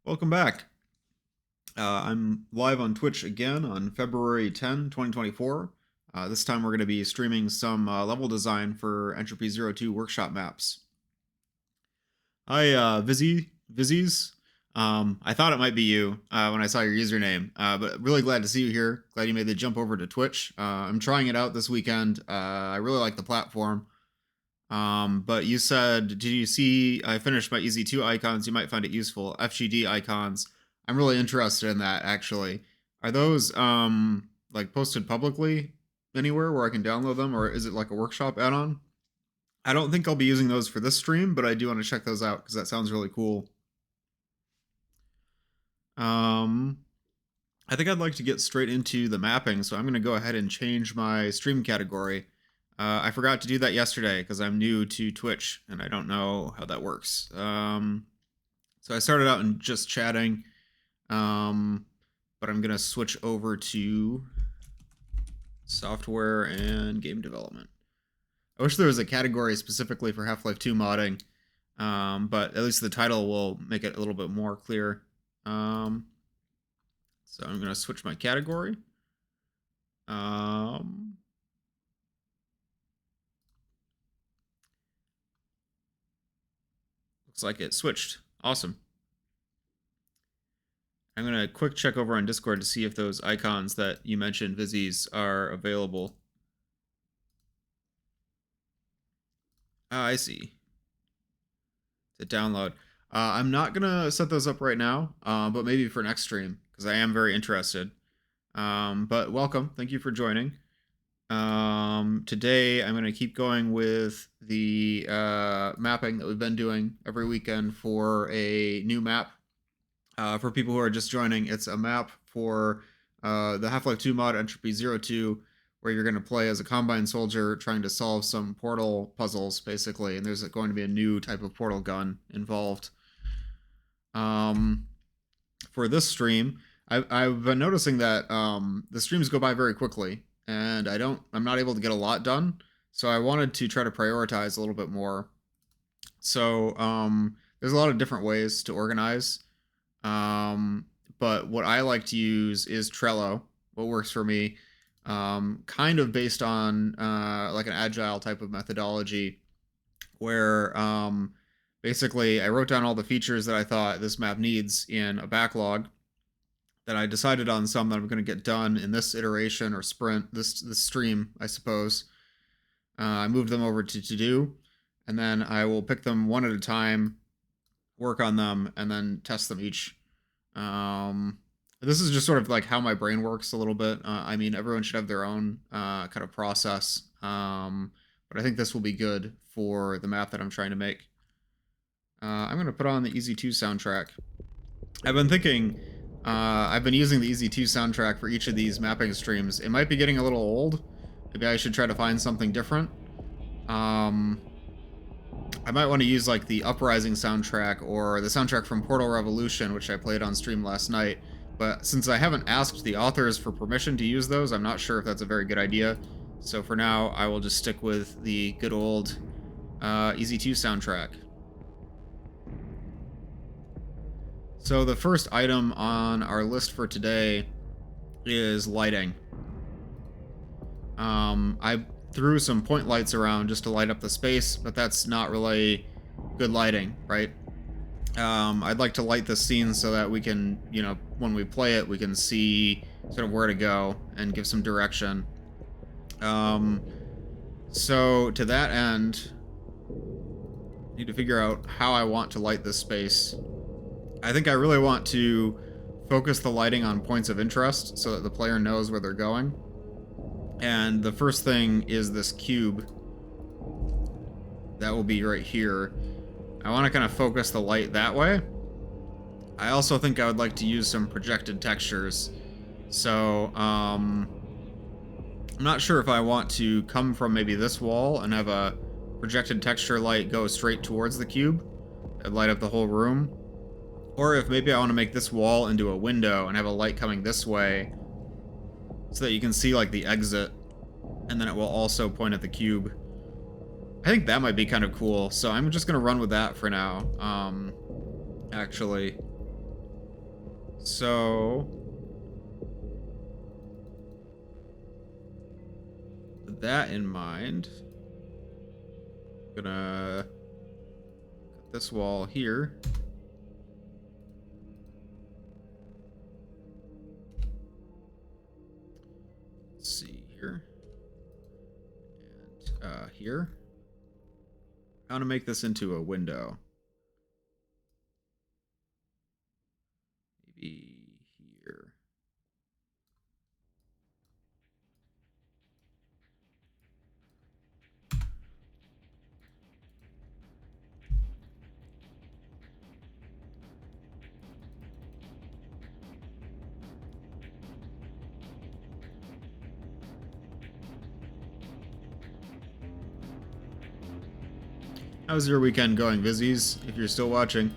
Welcome back. I'm live on Twitch again on February 10, 2024. This time we're going to be streaming some level design for Entropy 02 workshop maps. Hi, Vizzies. I thought it might be you when I saw your username, but really glad to see you here. Glad you made the jump over to Twitch. I'm trying it out this weekend. I really like the platform. But you said, did you see I finished my EZ2 icons? You might find it useful. FGD icons. I'm really interested in that, actually. Are those like posted publicly anywhere where I can download them, or is it like a workshop add-on? I don't think I'll be using those for this stream, but I do want to check those out because that sounds really cool. I think I'd like to get straight into the mapping, so I'm going to go ahead and change my stream category. I forgot to do that yesterday because I'm new to Twitch and I don't know how that works. So I started out in just chatting, but I'm going to switch over to software and game development. I wish there was a category specifically for Half-Life 2 modding, but at least the title will make it a little bit more clear. So I'm going to switch my category. Looks like it switched. Awesome. I'm going to quick check over on Discord to see if those icons that you mentioned, Vizzies, are available. I see. To download. I'm not going to set those up right now, but maybe for next stream, because I am very interested. But welcome. Thank you for joining. Today, I'm going to keep going with the mapping that we've been doing every weekend for a new map. For people who are just joining, it's a map for the Half-Life 2 mod Entropy 02, where you're going to play as a Combine soldier trying to solve some portal puzzles, basically, and there's going to be a new type of portal gun involved. For this stream, I've been noticing that the streams go by very quickly, and I'm not able to get a lot done, so I wanted to try to prioritize a little bit more. So there's a lot of different ways to organize, but what I like to use is Trello. What works for me, kind of based on like an agile type of methodology, where basically I wrote down all the features that I thought this map needs in a backlog. Then I decided on some that I'm going to get done in this iteration or sprint, this stream, I suppose. I moved them over to to-do, and then I will pick them one at a time, work on them, and then test them each. This is just sort of like how my brain works a little bit. I mean, everyone should have their own kind of process, but I think this will be good for the map that I'm trying to make. I'm going to put on the EZ2 soundtrack. I've been thinking... I've been using the EZ2 soundtrack for each of these mapping streams. It might be getting a little old. Maybe I should try to find something different. I might want to use like the Uprising soundtrack or the soundtrack from Portal Revolution, which I played on stream last night. But since I haven't asked the authors for permission to use those, I'm not sure if that's a very good idea. So for now, I will just stick with the good old EZ2 soundtrack. So the first item on our list for today is lighting. I threw some point lights around just to light up the space, but that's not really good lighting, right? I'd like to light this scene so that we can, you know, when we play it, we can see sort of where to go and give some direction. So to that end, I need to figure out how I want to light this space. I think I really want to focus the lighting on points of interest so that the player knows where they're going. And the first thing is this cube. That will be right here. I want to kind of focus the light that way. I also think I would like to use some projected textures. So, I'm not sure if I want to come from maybe this wall and have a projected texture light go straight towards the cube and light up the whole room. Or if maybe I want to make this wall into a window and have a light coming this way so that you can see like the exit, and then it will also point at the cube. I think that might be kind of cool, so I'm just going to run with that for now, actually. So with that in mind, I'm gonna cut this wall here. Let's see here. And here. I want to make this into a window. Maybe here. How's your weekend going, Vizzies, if you're still watching?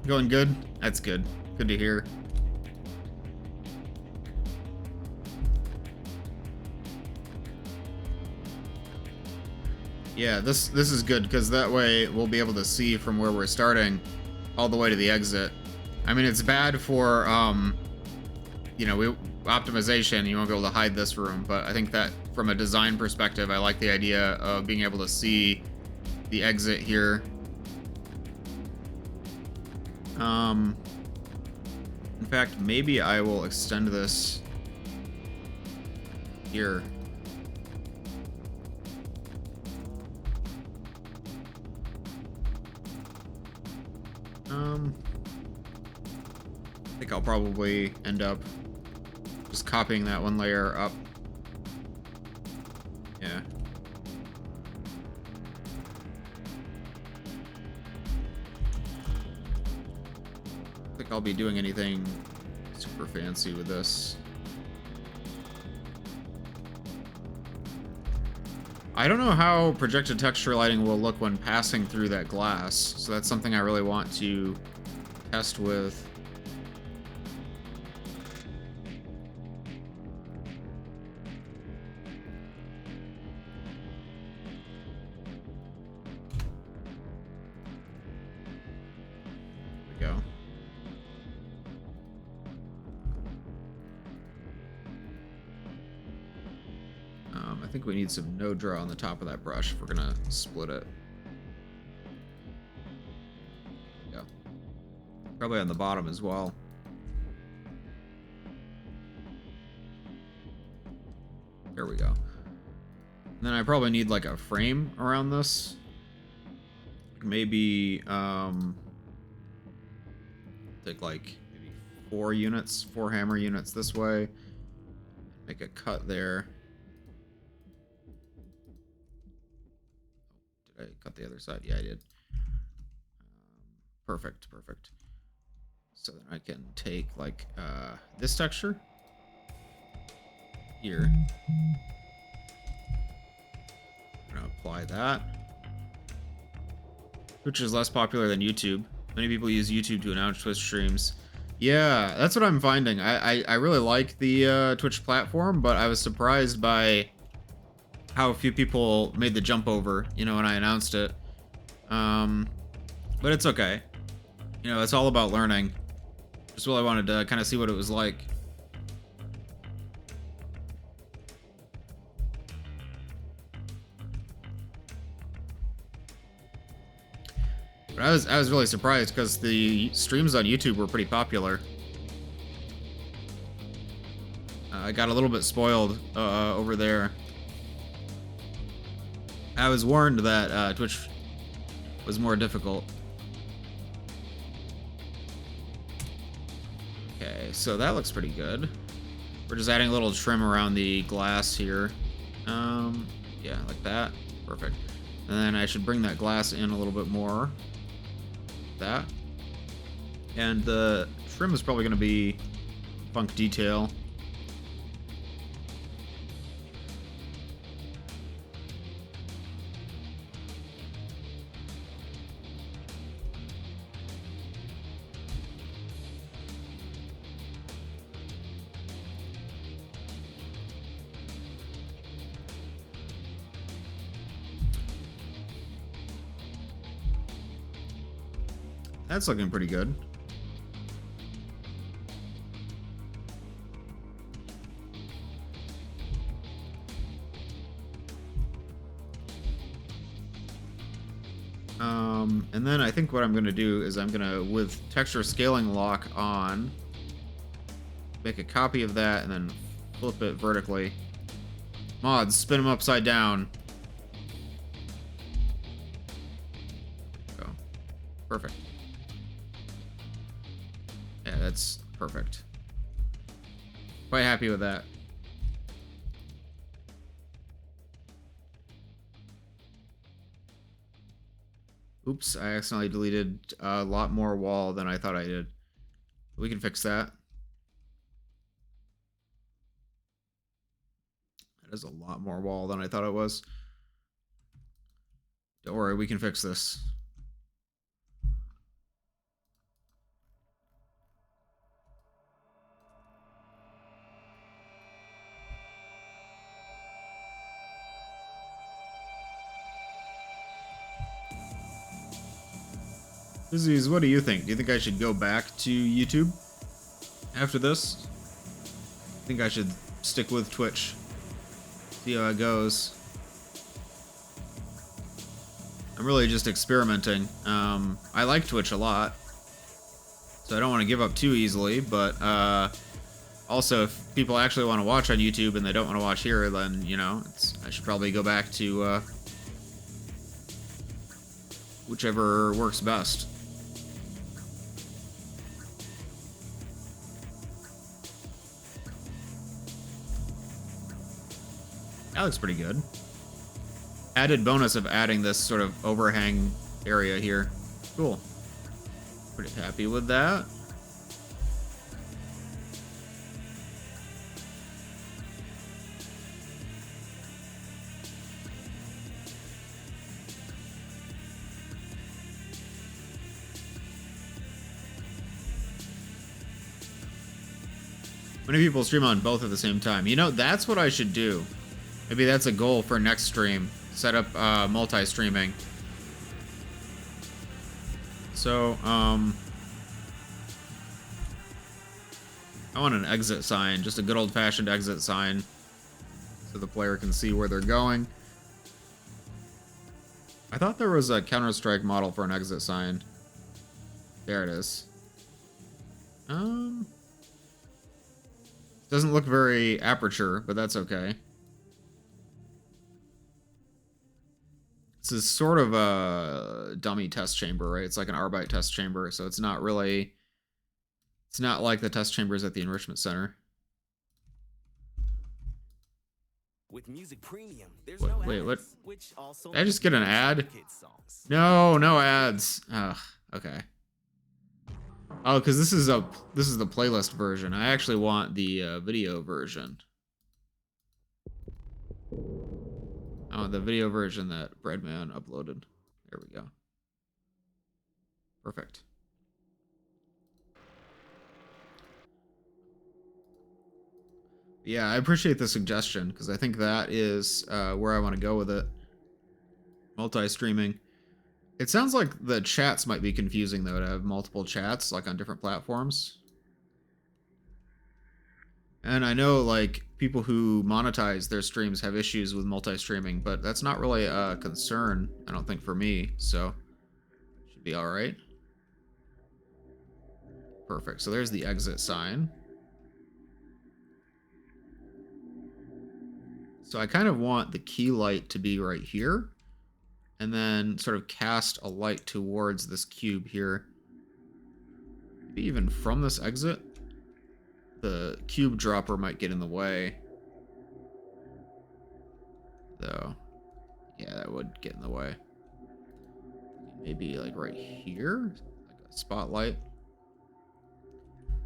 Going good? That's good. Good to hear. Yeah, this is good, because that way we'll be able to see from where we're starting all the way to the exit. I mean, it's bad for, you know, optimization, you won't be able to hide this room, but I think that from a design perspective, I like the idea of being able to see the exit here. In fact, maybe I will extend this here. I think I'll probably end up just copying that one layer up. Yeah. I don't think I'll be doing anything super fancy with this. I don't know how projected texture lighting will look when passing through that glass, so that's something I really want to test with. There we go. I think we need some node draw on the top of that brush if we're gonna split it. Yeah. Probably on the bottom as well. There we go. And then I probably need like a frame around this. Maybe take like maybe 4 hammer units this way. Make a cut there. Did I cut the other side? Yeah, I did. Perfect. So then I can take like this texture here. I'm gonna apply that. Twitch is less popular than YouTube. Many people use YouTube to announce Twitch streams. Yeah, that's what I'm finding. I really like the Twitch platform, but I was surprised by how few people made the jump over, you know, when I announced it. But it's okay. You know, it's all about learning. Just really wanted to kind of see what it was like. But I was really surprised because the streams on YouTube were pretty popular. I got a little bit spoiled over there. I was warned that Twitch was more difficult. Okay, so that looks pretty good. We're just adding a little trim around the glass here. Yeah, like that. Perfect. And then I should bring that glass in a little bit more. That. And the trim is probably going to be funk detail. That's looking pretty good. And then I think what I'm going to do is I'm going to, with texture scaling lock on, make a copy of that and then flip it vertically. Mods, spin them upside down. Go. Perfect. Yeah, that's perfect. Quite happy with that. Oops, I accidentally deleted a lot more wall than I thought I did. We can fix that. That is a lot more wall than I thought it was. Don't worry, we can fix this. Disease, what do you think? Do you think I should go back to YouTube after this? I think I should stick with Twitch. See how it goes. I'm really just experimenting. I like Twitch a lot, so I don't want to give up too easily, but also if people actually want to watch on YouTube and they don't want to watch here, then, you know, I should probably go back to whichever works best. That looks pretty good. Added bonus of adding this sort of overhang area here. Cool. Pretty happy with that. Many people stream on both at the same time. You know, that's what I should do. Maybe that's a goal for next stream. Set up multi-streaming. So, I want an exit sign. Just a good old-fashioned exit sign. So the player can see where they're going. I thought there was a Counter-Strike model for an exit sign. There it is. Doesn't look very aperture, but that's okay. This is sort of a dummy test chamber, right? It's like an Arbite test chamber, so it's not really... It's not like the test chambers at the Enrichment Center. With music premium, there's Wait, no wait, ads, what? which also Did I just get an ad? kids songs. No, no ads. Ugh, okay. Oh, because this is the playlist version. I actually want the video version. Oh, the video version that Breadman uploaded. There we go. Perfect. Yeah, I appreciate the suggestion, because I think that is where I want to go with it. Multi-streaming. It sounds like the chats might be confusing, though, to have multiple chats, like on different platforms. And I know, like, people who monetize their streams have issues with multi-streaming, but that's not really a concern, I don't think, for me, so should be alright. Perfect, so there's the exit sign. So I kind of want the key light to be right here, and then sort of cast a light towards this cube here. Maybe even from this exit. The cube dropper might get in the way. Though. Yeah, that would get in the way. Maybe like right here? Like a spotlight.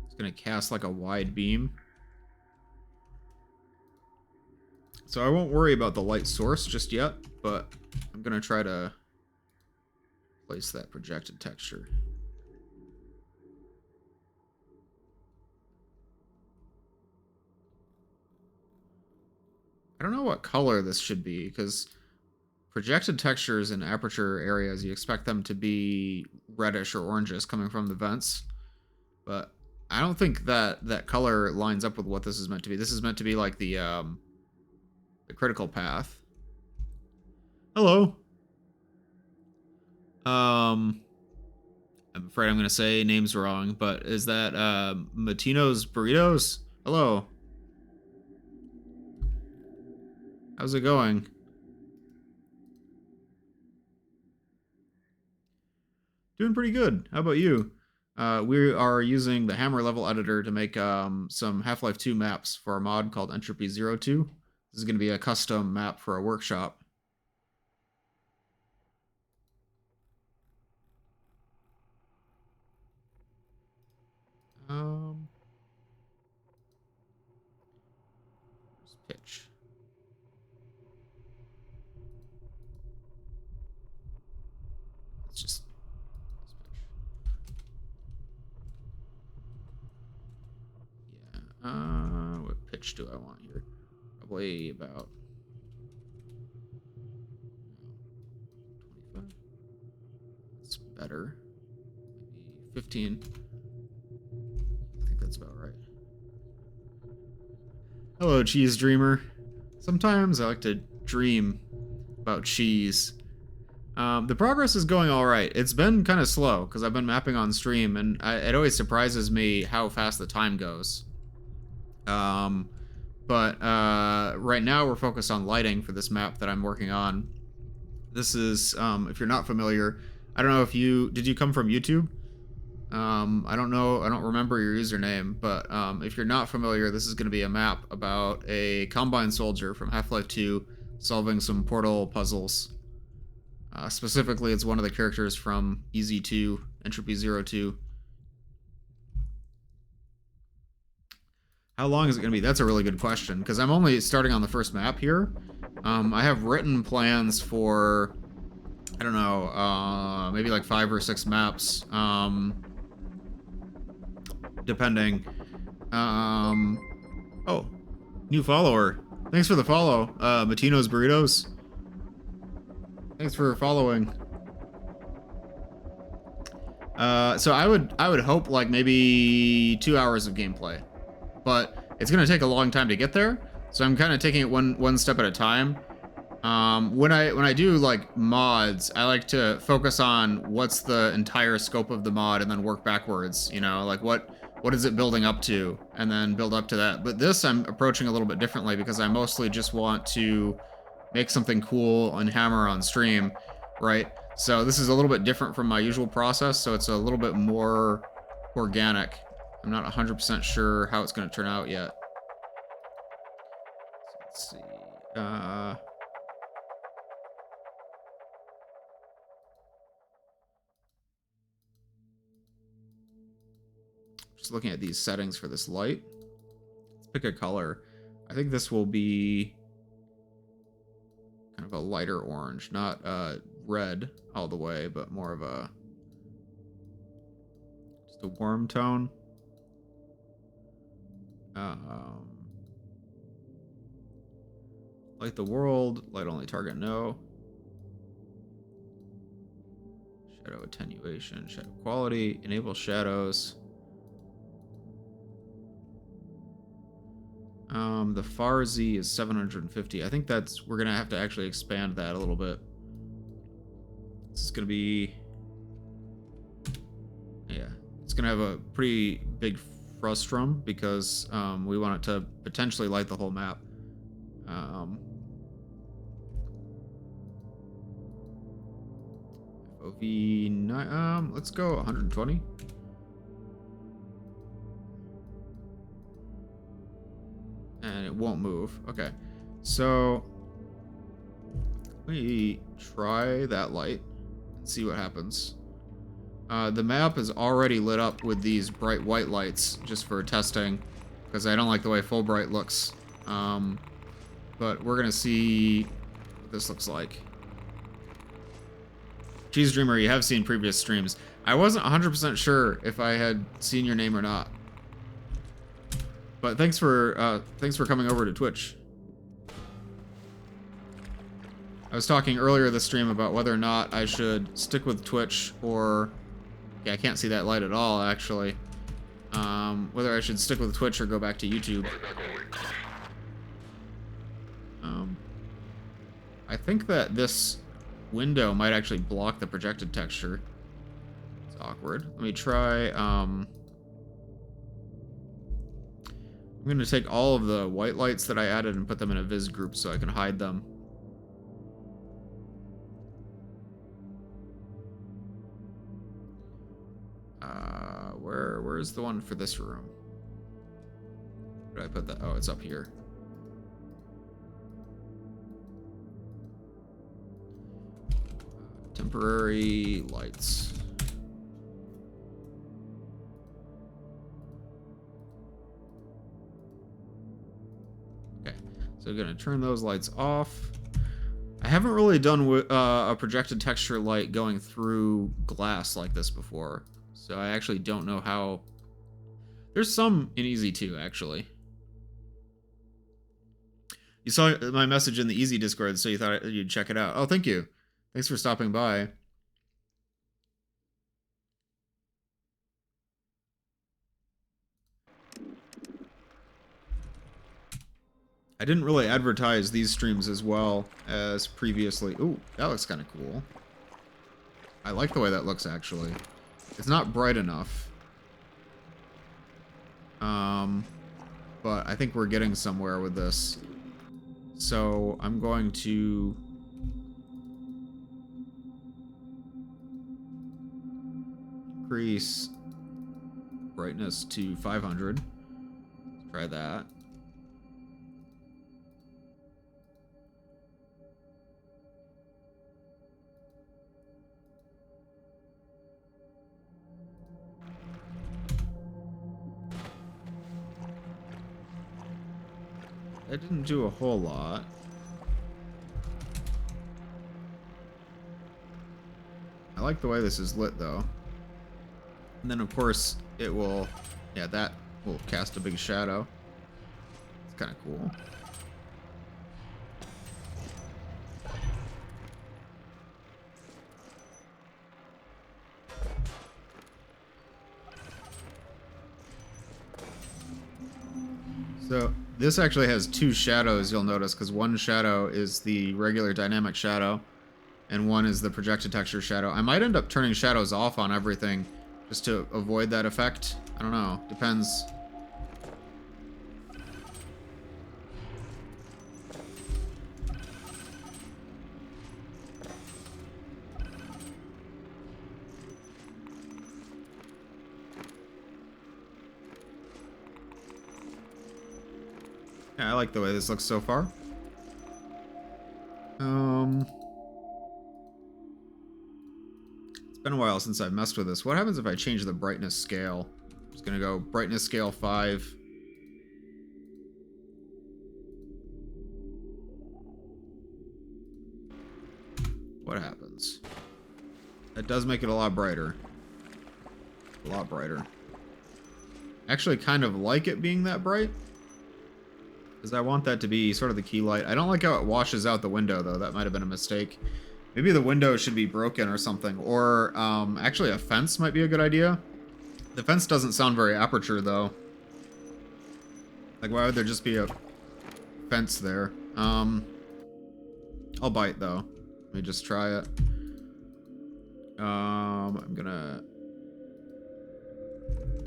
It's gonna cast like a wide beam. So I won't worry about the light source just yet, but I'm gonna try to place that projected texture. I don't know what color this should be, because projected textures in aperture areas, you expect them to be reddish or orangish coming from the vents. But I don't think that color lines up with what this is meant to be. This is meant to be like the critical path. Hello. I'm afraid I'm gonna say names wrong, but is that Matino's Burritos? Hello. How's it going? Doing pretty good. How about you? We are using the Hammer level editor to make some Half-Life 2 maps for a mod called Entropy 02. This is going to be a custom map for a workshop. Pitch. Let's just pitch. Yeah. What pitch do I want here? Probably about 25. That's better. Maybe 15. I think that's about right. Hello, Cheese Dreamer. Sometimes I like to dream about cheese. The progress is going all right. It's been kind of slow because I've been mapping on stream, and it always surprises me how fast the time goes. But right now we're focused on lighting for this map that I'm working on. This is, if you're not familiar, I don't know if did you come from YouTube? I don't know, I don't remember your username, but if you're not familiar, this is going to be a map about a Combine soldier from Half-Life 2 solving some portal puzzles. Specifically, it's one of the characters from EZ2, Entropy 02. How long is it going to be? That's a really good question, because I'm only starting on the first map here. I have written plans for, I don't know, maybe like 5 or 6 maps, depending. Oh, new follower. Thanks for the follow, Matino's Burritos. Thanks for following. So I would hope like maybe 2 hours of gameplay, but it's gonna take a long time to get there. So I'm kind of taking it one step at a time. When I do like mods, I like to focus on what's the entire scope of the mod and then work backwards. You know, like what is it building up to, and then build up to that. But this I'm approaching a little bit differently because I mostly just want to make something cool and hammer on stream, right? So this is a little bit different from my usual process, so it's a little bit more organic. I'm not 100% sure how it's going to turn out yet. So let's see. Just looking at these settings for this light. Let's pick a color. I think this will be kind of a lighter orange, not red all the way, but more of just a warm tone. Light the world, light only target, no. Shadow attenuation, shadow quality, enable shadows. The far Z is 750. I think we're gonna have to actually expand that a little bit. This is gonna be, yeah, it's gonna have a pretty big frustrum because we want it to potentially light the whole map. FOV9, let's go 120. And it won't move. Okay, so we try that light and see what happens. The map is already lit up with these bright white lights just for testing because I don't like the way full bright looks. But we're gonna see what this looks like. Cheese Dreamer, you have seen previous streams. I wasn't 100% sure if I had seen your name or not. But thanks for coming over to Twitch. I was talking earlier this stream about whether or not I should stick with Twitch or... Yeah, I can't see that light at all, actually. Whether I should stick with Twitch or go back to YouTube. I think that this window might actually block the projected texture. It's awkward. Let me try, I'm going to take all of the white lights that I added and put them in a viz group so I can hide them. Where's the one for this room? Where did I put that? Oh, it's up here. Temporary lights. Okay, so I'm gonna turn those lights off. I haven't really done a projected texture light going through glass like this before, so I actually don't know how. There's some in Easy too, actually. You saw my message in the Easy Discord, so you thought you'd check it out. Oh, thank you. Thanks for stopping by. I didn't really advertise these streams as well as previously. Ooh, that looks kind of cool. I like the way that looks, actually. It's not bright enough. But I think we're getting somewhere with this. So I'm going to increase brightness to 500. Let's try that. That didn't do a whole lot. I like the way this is lit, though. And then, of course, it will... Yeah, that will cast a big shadow. It's kind of cool. So, this actually has two shadows, you'll notice, because one shadow is the regular dynamic shadow, and one is the projected texture shadow. I might end up turning shadows off on everything, just to avoid that effect. I don't know. Depends. Yeah, I like the way this looks so far. It's been a while since I've messed with this. What happens if I change the brightness scale? I'm just gonna go brightness scale 5. What happens? That does make it a lot brighter. A lot brighter. Actually kind of like it being that bright, because I want that to be sort of the key light. I don't like how it washes out the window, though. That might have been a mistake. Maybe the window should be broken or something. Or, actually a fence might be a good idea. The fence doesn't sound very aperture, though. Like, why would there just be a fence there? I'll bite, though. Let me just try it. I'm gonna...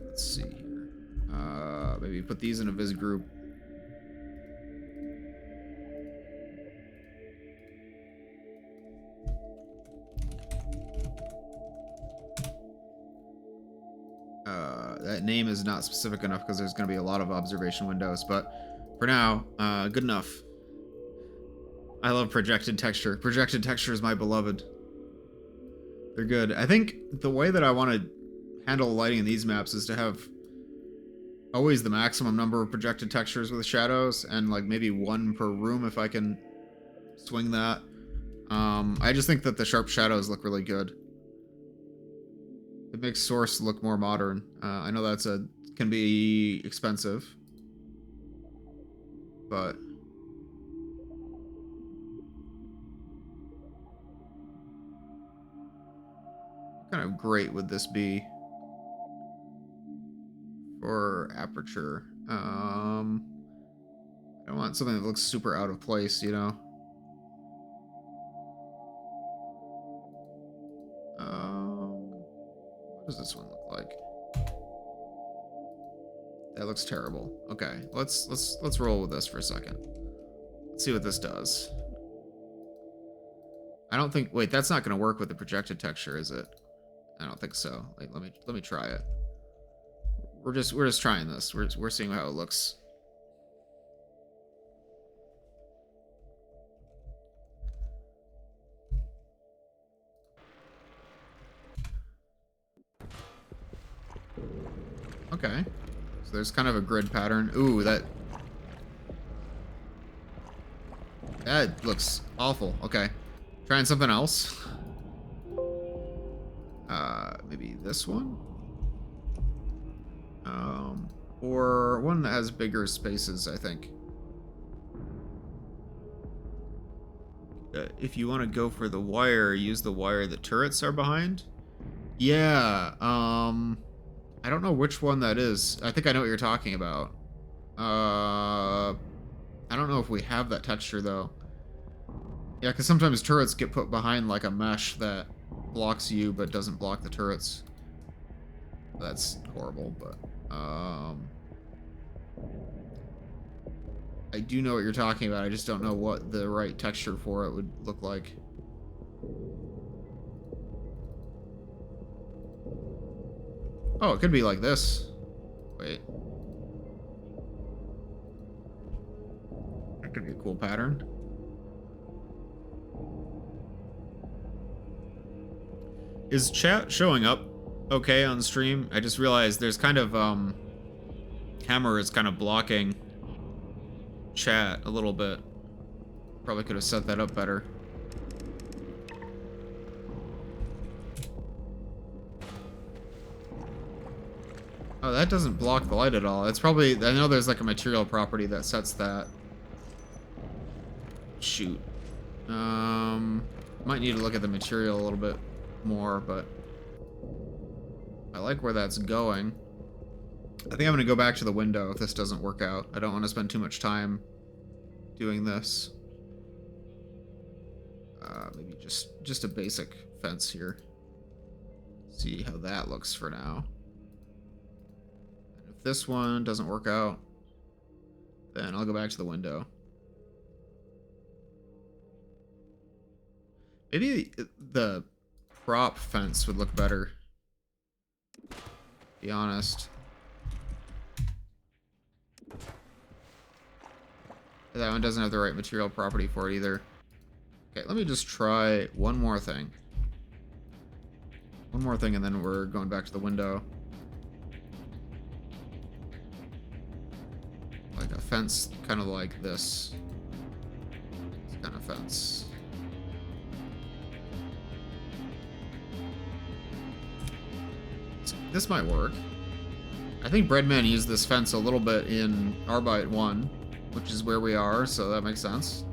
Let's see here. Maybe put these in a viz group. That name is not specific enough because there's going to be a lot of observation windows, but for now, good enough. I love projected texture. Projected texture is my beloved. They're good. I think the way that I want to handle lighting in these maps is to have always the maximum number of projected textures with shadows, and like maybe one per room if I can swing that. I just think that the sharp shadows look really good. It makes Source look more modern. I know that's can be expensive, but kind of great would this be for aperture? I don't want something that looks super out of place, you know? What does this one look like? That looks terrible. Okay, let's roll with this for a second. Let's see what this does. I don't think. Wait, that's not going to work with the projected texture, is it? I don't think so. Like, let me try it. We're just trying this. We're seeing how it looks. Okay. So there's kind of a grid pattern. Ooh, that looks awful. Okay. Trying something else. Maybe this one? Or one that has bigger spaces, I think. If you want to go for the wire, use the wire the turrets are behind. Yeah, I don't know which one that is. I think I know what you're talking about. I don't know if we have that texture, though. Yeah, because sometimes turrets get put behind, like, a mesh that blocks you but doesn't block the turrets. That's horrible, but, I do know what you're talking about. I just don't know what the right texture for it would look like. Oh, it could be like this. Wait. That could be a cool pattern. Is chat showing up okay on stream? I just realized there's kind of, camera is kind of blocking chat a little bit. Probably could have set that up better. Oh, that doesn't block the light at all. It's probably, I know there's like a material property that sets that. Shoot. Might need to look at the material a little bit more, but I like where that's going. I think I'm gonna go back to the window if this doesn't work out. I don't want to spend too much time doing this. Maybe just a basic fence here. See how that looks for now. And if this one doesn't work out, then I'll go back to the window. Maybe the prop fence would look better. To be honest. That one doesn't have the right material property for it either. Okay, let me just try one more thing. One more thing and then we're going back to the window. Like a fence kind of like this. This kind of fence. This might work. I think Breadman used this fence a little bit in Arbite 1, which is where we are, so that makes sense.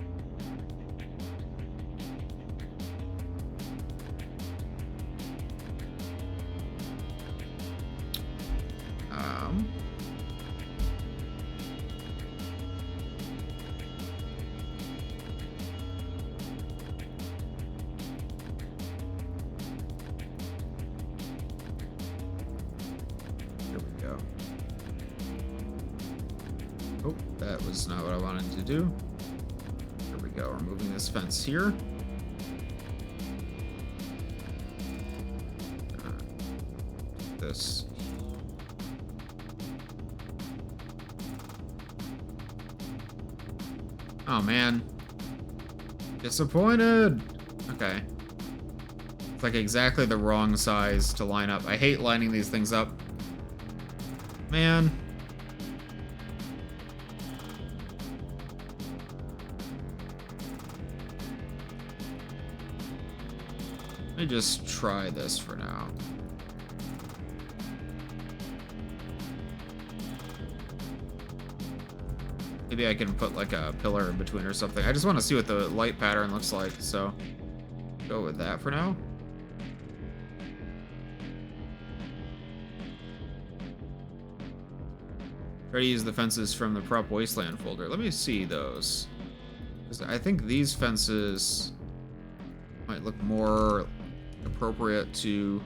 Oh, that was not what I wanted to do. There we go. We're moving this fence here. This. Oh man. Disappointed. Okay. It's like exactly the wrong size to line up. I hate lining these things up. Man. Let me just try this for now. Maybe I can put like a pillar in between or something. I just want to see what the light pattern looks like, so go with that for now. Try to use the fences from the prop wasteland folder. Let me see those. 'Cause I think these fences might look more appropriate to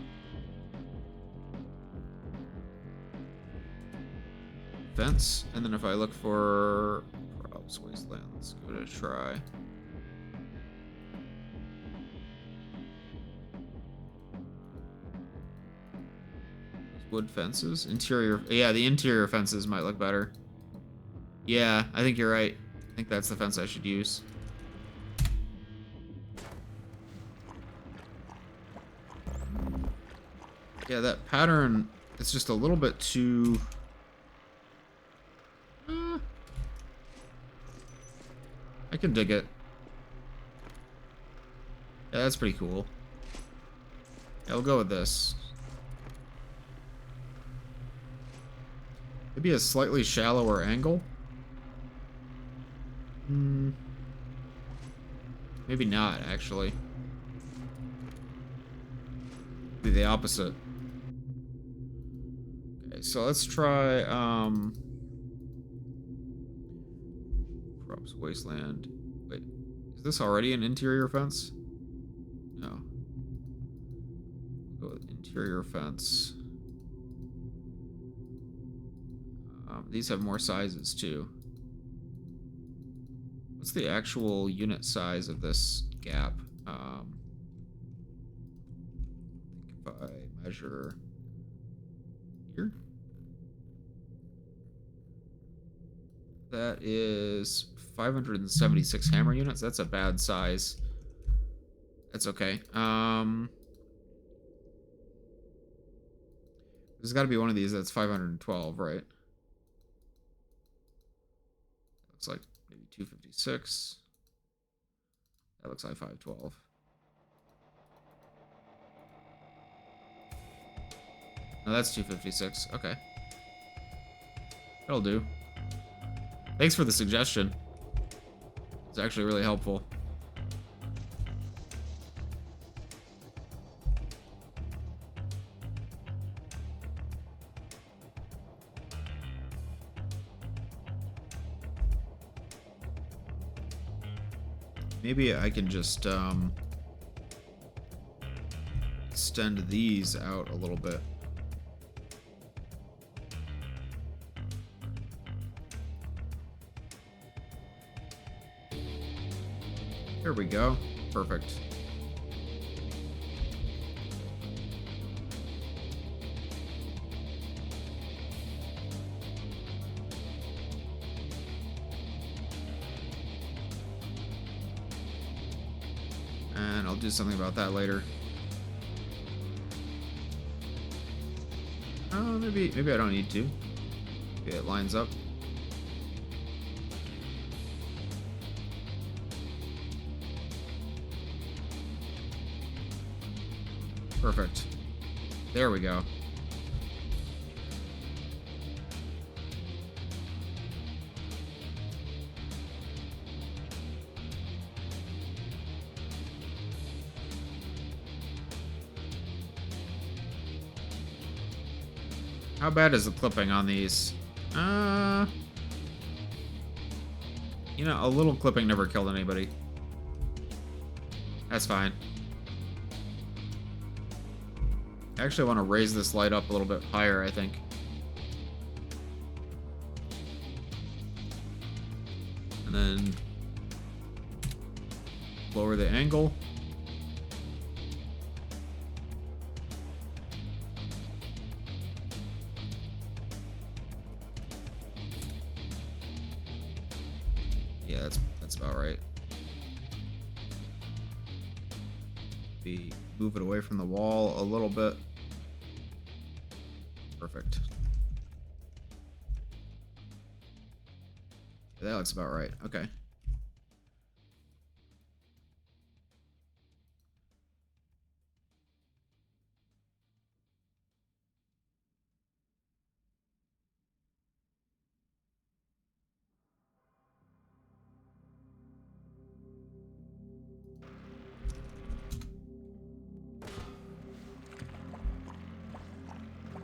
fence. And then if I look for props wasteland, let's give it a try. Wood fences? Interior. Yeah, the interior fences might look better. Yeah, I think you're right. I think that's the fence I should use. Yeah, that pattern, it's just a little bit too... I can dig it. Yeah, that's pretty cool. Yeah, I'll go with this. Maybe a slightly shallower angle? Maybe not, actually. Be the opposite. Okay, so let's try, Props Wasteland. Wait, is this already an interior fence? No. Go with interior fence. These have more sizes, too. What's the actual unit size of this gap? I think if I measure here, that is 576 hammer units. That's a bad size. That's okay. There's got to be one of these that's 512, right? Looks like maybe 256. That looks like 512. No, that's 256. Okay. That'll do. Thanks for the suggestion. It's actually really helpful. Maybe I can just extend these out a little bit. There we go. Perfect. And I'll do something about that later. Oh, maybe I don't need to. Maybe it lines up. Perfect. There we go. How bad is the clipping on these? You know, a little clipping never killed anybody. That's fine. I actually want to raise this light up a little bit higher, I think. And then lower the angle. Yeah, that's about right. Move it away from the wall a little bit. Perfect. That looks about right. Okay.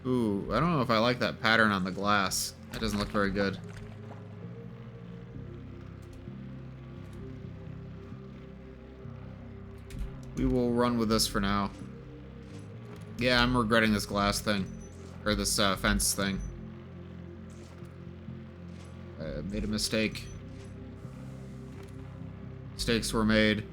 Ooh, I don't know if I like that pattern on the glass. That doesn't look very good. We will run with this for now. Yeah, I'm regretting this glass thing. Or this fence thing. I made a mistake. Mistakes were made.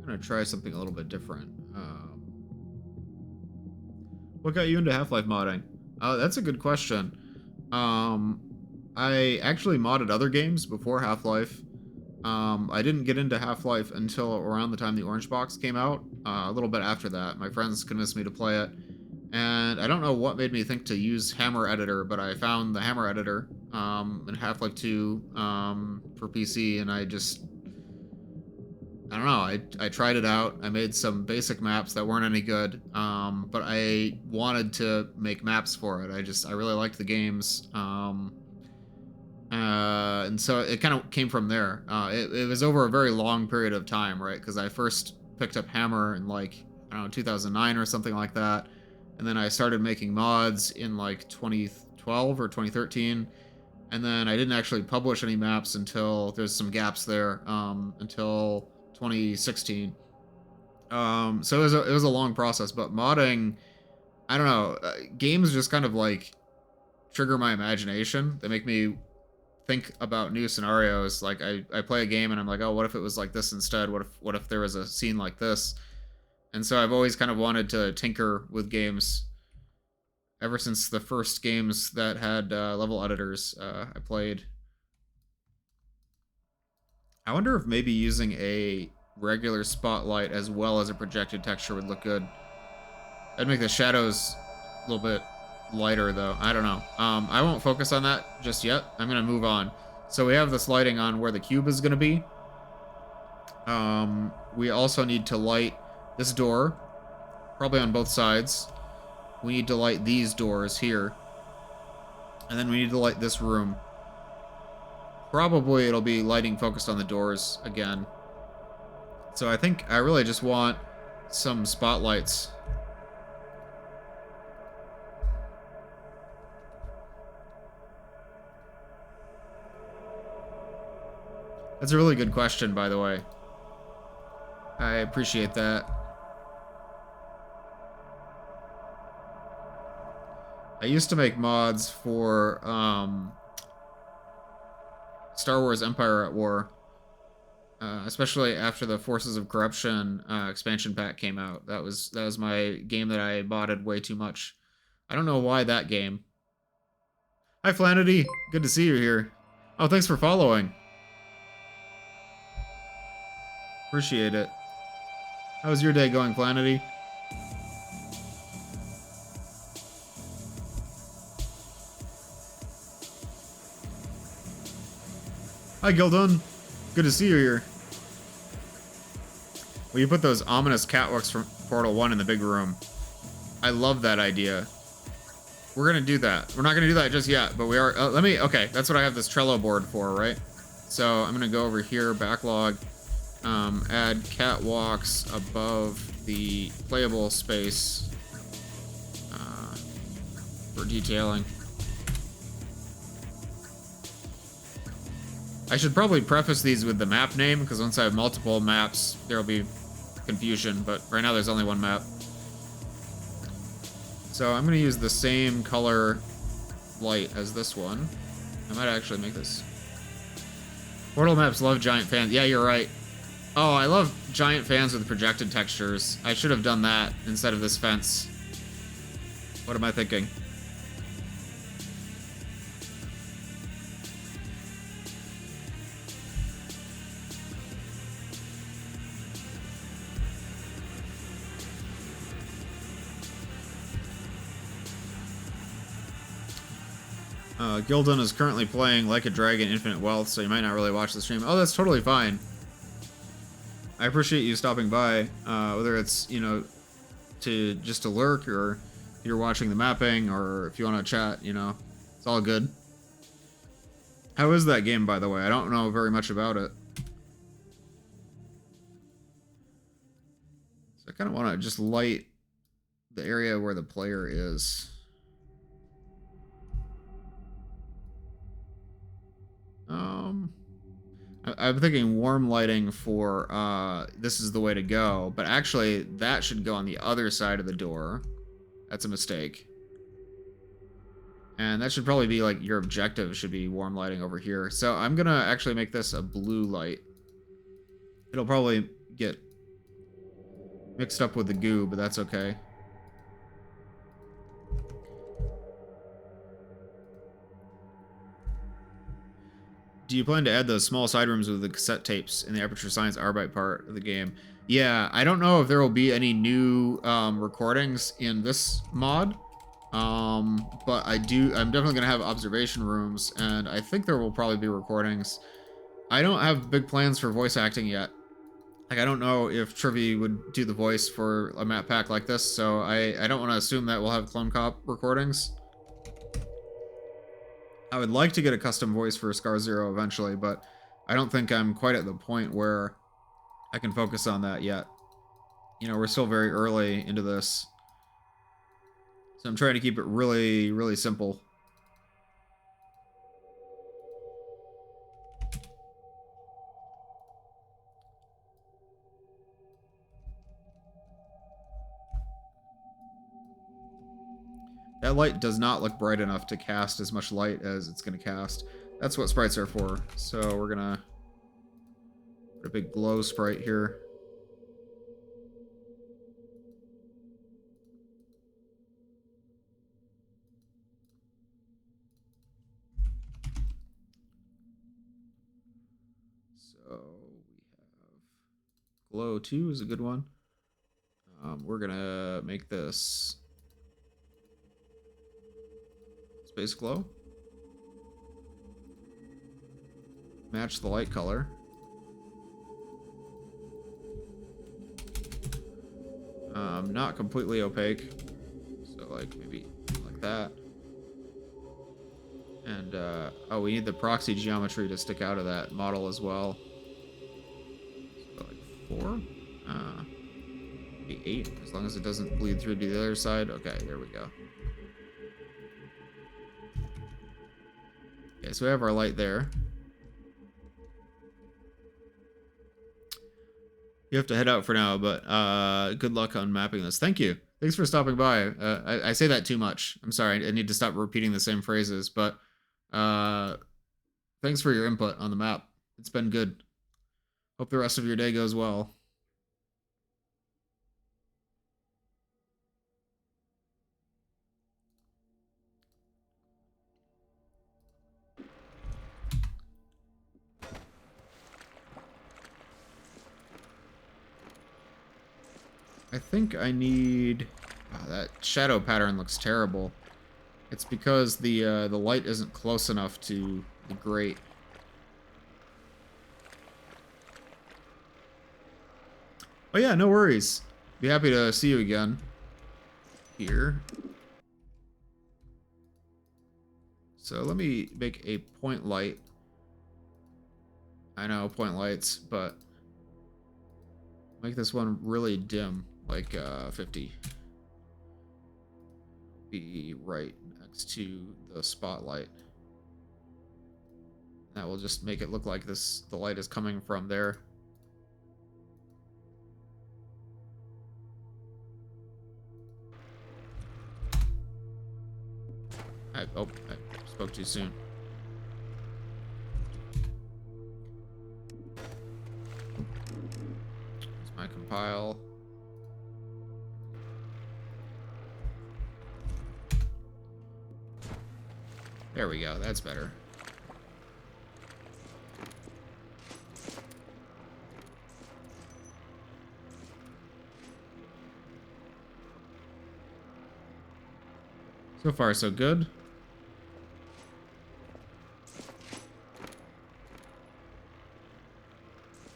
I'm gonna try something a little bit different. What got you into Half-Life modding? Oh, that's a good question. I actually modded other games before Half-Life. I didn't get into Half-Life until around the time the Orange Box came out. A little bit after that, my friends convinced me to play it. And I don't know what made me think to use Hammer Editor, but I found the Hammer Editor in Half-Life 2 for PC, and I don't know, I tried it out. I made some basic maps that weren't any good, but I wanted to make maps for it. I really liked the games, and so it kind of came from there. It was over a very long period of time, right? Because I first picked up Hammer in like, I don't know, 2009 or something like that, and then I started making mods in like 2012 or 2013, and then I didn't actually publish any maps until there's some gaps there, until 2016. So it was a long process, but modding, I don't know, games just kind of like trigger my imagination. They make me think about new scenarios. Like I play a game and I'm like, oh, what if it was like this instead? What if there was a scene like this? And so I've always kind of wanted to tinker with games ever since the first games that had level editors I played. I wonder if maybe using a regular spotlight as well as a projected texture would look good. That'd make the shadows a little bit lighter, though. I don't know. I won't focus on that just yet. I'm going to move on. So we have this lighting on where the cube is going to be. We also need to light this door, probably on both sides. We need to light these doors here. And then we need to light this room. Probably it'll be lighting focused on the doors again. So I think I really just want some spotlights. That's a really good question, by the way. I appreciate that. I used to make mods for Star Wars Empire at War, especially after the Forces of Corruption expansion pack came out. That was my game that I modded way too much. I don't know why that game. Hi, Flanity. Good to see you here. Oh, thanks for following. Appreciate it. How's your day going, Flanity? Hi, Gildon. Good to see you here. Will you put those ominous catwalks from Portal 1 in the big room? I love that idea. We're gonna do that. We're not gonna do that just yet, but we are. Okay, that's what I have this Trello board for, right? So I'm gonna go over here, backlog, add catwalks above the playable space for detailing. I should probably preface these with the map name, because once I have multiple maps, there'll be confusion, but right now there's only one map. So I'm going to use the same color light as this one. I might actually make this. Portal maps love giant fans. Yeah, you're right. Oh, I love giant fans with projected textures. I should have done that instead of this fence. What am I thinking? Gildon is currently playing Like a Dragon Infinite Wealth, so you might not really watch the stream. Oh, that's totally fine. I appreciate you stopping by, whether it's, you know, to just to lurk, or if you're watching the mapping, or if you want to chat, you know, it's all good. How is that game, by the way? I don't know very much about it. So I kind of want to just light the area where the player is. I'm thinking warm lighting for this is the way to go, but actually that should go on the other side of the door. That's a mistake. And that should probably be like your objective should be warm lighting over here. So I'm gonna actually make this a blue light. It'll probably get mixed up with the goo, but that's okay. Do you plan to add those small side rooms with the cassette tapes in the Aperture Science Arbite part of the game? Yeah, I don't know if there will be any new recordings in this mod, but I'm definitely going to have observation rooms, and I think there will probably be recordings. I don't have big plans for voice acting yet. Like, I don't know if Trivy would do the voice for a map pack like this, so I don't want to assume that we'll have Clone Cop recordings. I would like to get a custom voice for Scar Zero eventually, but I don't think I'm quite at the point where I can focus on that yet. You know, we're still very early into this. So I'm trying to keep it really, really simple. That light does not look bright enough to cast as much light as it's going to cast. That's what sprites are for. So we're going to put a big glow sprite here. So we have glow 2 is a good one. We're going to make this space glow. Match the light color. Not completely opaque. So like maybe like that. And oh, we need the proxy geometry to stick out of that model as well. So like 4. Maybe 8, as long as it doesn't bleed through to the other side. Okay, there we go. Okay, so we have our light there. You have to head out for now, but good luck on mapping this. Thank you. Thanks for stopping by. I say that too much. I'm sorry. I need to stop repeating the same phrases, but thanks for your input on the map. It's been good. Hope the rest of your day goes well. I think I need... Oh, that shadow pattern looks terrible. It's because the light isn't close enough to the grate. Oh yeah, no worries. Be happy to see you again. Here. So let me make a point light. I know, point lights, but make this one really dim, like 50. Be right next to the spotlight. That will just make it look like the light is coming from there. I spoke too soon. Here's my compile. There we go, that's better. So far, so good.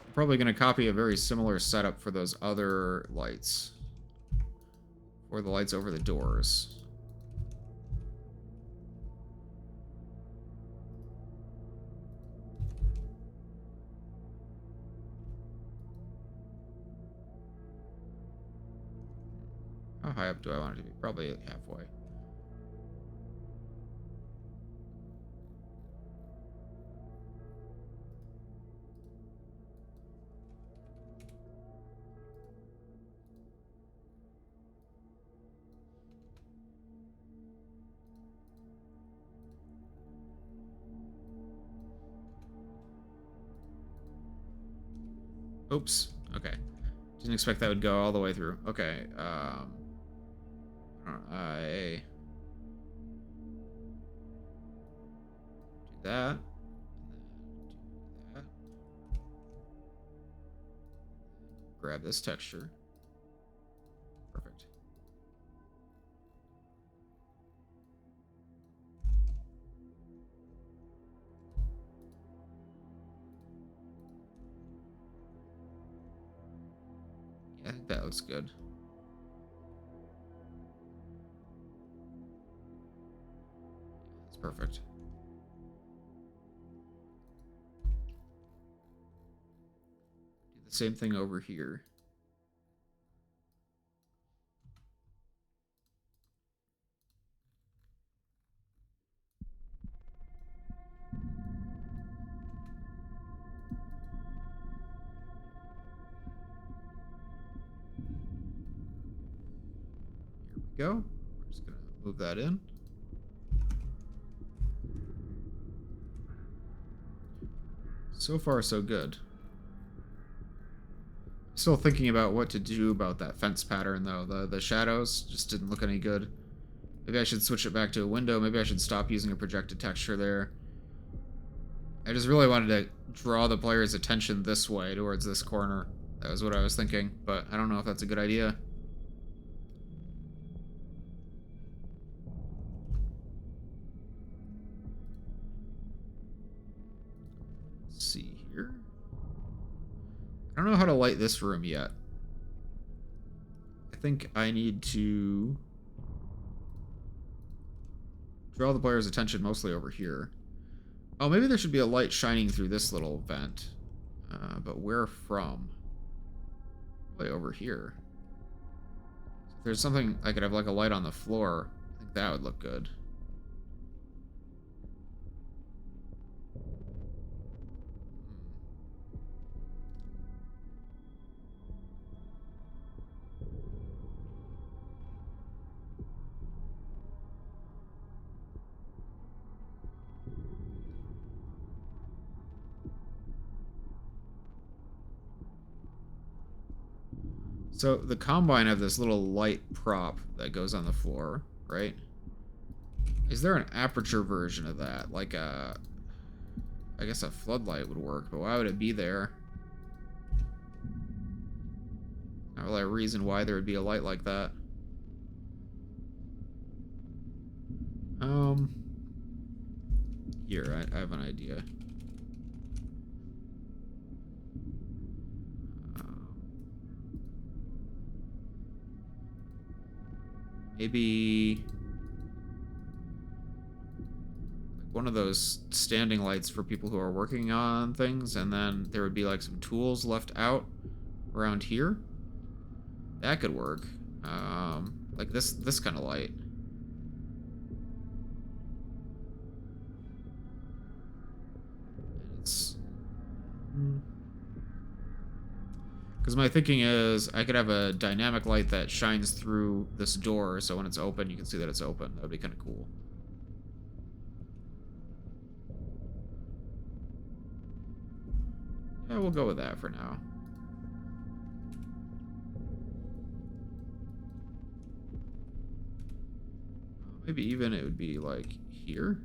I'm probably going to copy a very similar setup for those other lights. Or the lights over the doors. How high up do I want it to be? Probably halfway. Oops. Okay. Didn't expect that would go all the way through. Okay. I do that. Do that. Grab this texture. Perfect. Yeah, I think that looks good. That's perfect. Do the same thing over here. Here we go. We're just gonna move that in. So far, so good. Still thinking about what to do about that fence pattern, though. The shadows just didn't look any good. Maybe I should switch it back to a window. Maybe I should stop using a projected texture there. I just really wanted to draw the player's attention this way, towards this corner. That was what I was thinking, but I don't know if that's a good idea. Let's see here. I don't know how to light this room yet. I think I need to draw the player's attention mostly over here. Oh, maybe there should be a light shining through this little vent. But where from? Probably over here. If there's something I could have like a light on the floor, I think that would look good. So the Combine have this little light prop that goes on the floor, right? Is there an aperture version of that? Like I guess a floodlight would work, but why would it be there? Not really a reason why there would be a light like that. Here, I have an idea. Maybe like one of those standing lights for people who are working on things, and then there would be like some tools left out around here. That could work. Like this kind of light. It's because my thinking is I could have a dynamic light that shines through this door, so when it's open, you can see that it's open. That would be kind of cool. Yeah, we'll go with that for now. Maybe even it would be like here.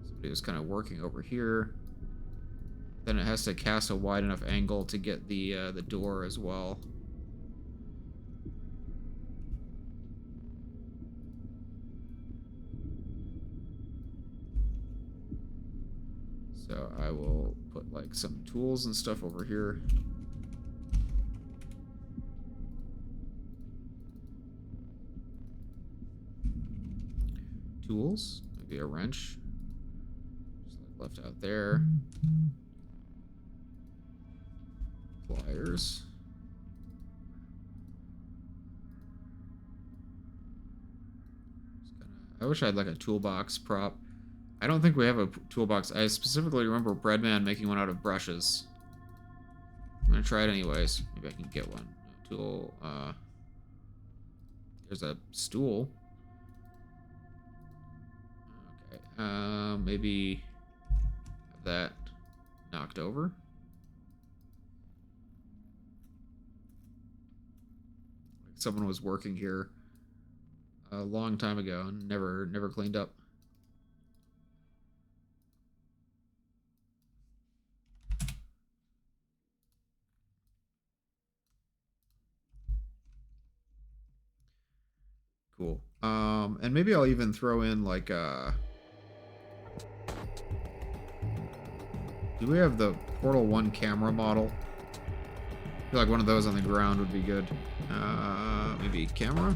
Somebody was kind of working over here. Then it has to cast a wide enough angle to get the door as well. So I will put like some tools and stuff over here. Tools, maybe a wrench. Just like left out there. Pliers. I wish I had like a toolbox prop. I don't think we have a toolbox. I specifically remember Breadman making one out of brushes. I'm gonna try it anyways. Maybe I can get one. Tool. There's a stool. Okay. Maybe have that knocked over. Like someone was working here a long time ago and never cleaned up. Cool. And maybe I'll even throw in like do we have the Portal 1 camera model? I feel like one of those on the ground would be good. Maybe camera?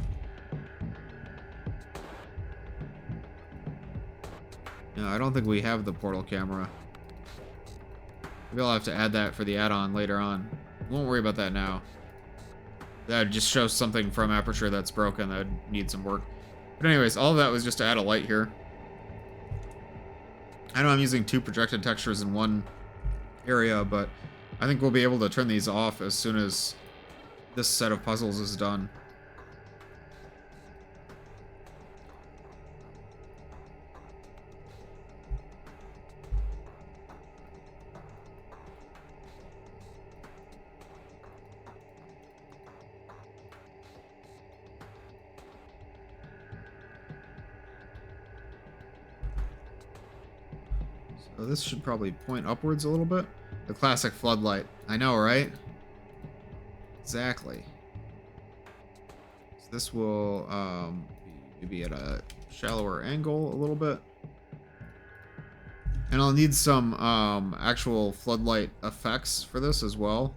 No, I don't think we have the Portal camera. Maybe I'll have to add that for the add-on later on. Won't worry about that now. That just shows something from Aperture that's broken that would need some work. But anyways, all of that was just to add a light here. I know I'm using 2 projected textures in one area, but I think we'll be able to turn these off as soon as this set of puzzles is done. So this should probably point upwards a little bit. The classic floodlight. I know, right? Exactly. So this will maybe at a shallower angle a little bit. And I'll need some actual floodlight effects for this as well.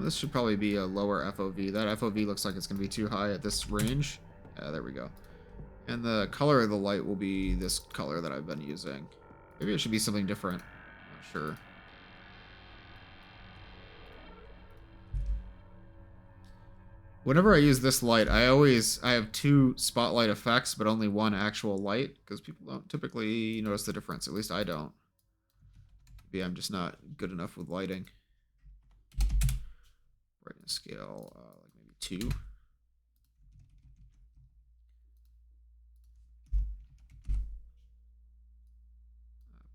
This should probably be a lower FOV. That FOV looks like it's going to be too high at this range. There we go. And the color of the light will be this color that I've been using. Maybe it should be something different. Not sure. Whenever I use this light, I have 2 spotlight effects, but only 1 actual light, because people don't typically notice the difference. At least I don't. Maybe I'm just not good enough with lighting. Brightness scale, like maybe 2.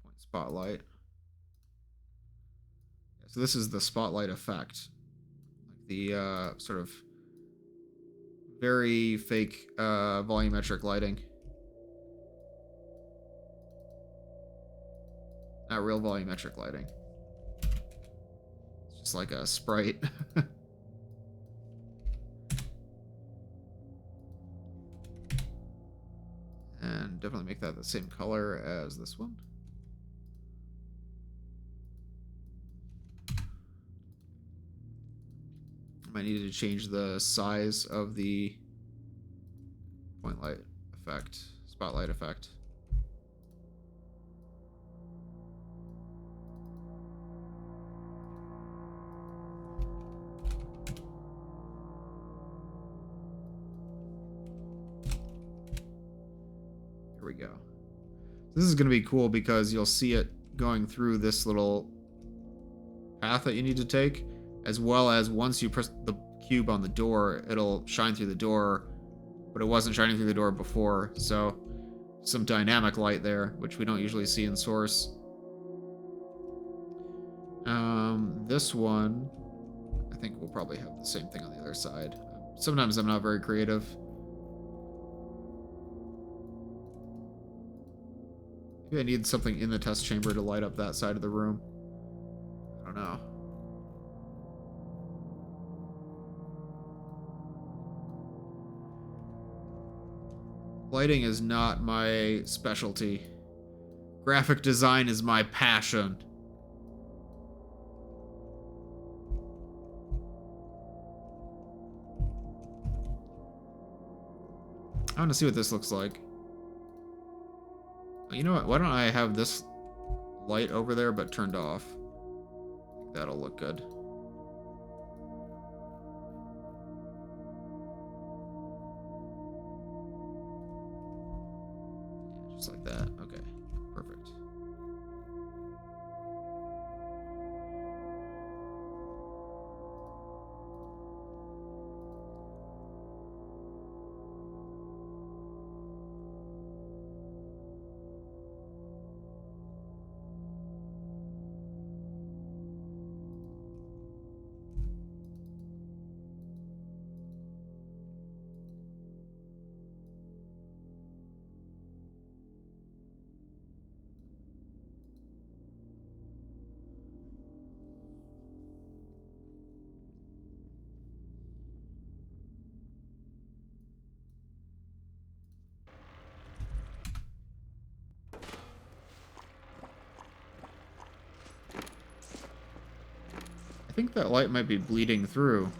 Point spotlight. Yeah, so this is the spotlight effect. Like the sort of very fake volumetric lighting. Not real volumetric lighting. It's just like a sprite. And definitely make that the same color as this one. I might need to change the size of the point light effect, spotlight effect. Here we go. This is going to be cool because you'll see it going through this little path that you need to take, as well as once you press the cube on the door, it'll shine through the door, but it wasn't shining through the door before, so some dynamic light there, which we don't usually see in Source. This one, I think we'll probably have the same thing on the other side. Sometimes I'm not very creative. Maybe I need something in the test chamber to light up that side of the room. I don't know. Lighting is not my specialty. Graphic design is my passion. I want to see what this looks like. You know what? Why don't I have this light over there but turned off? That'll look good. Yeah, just like that. Okay, perfect. I think that light might be bleeding through.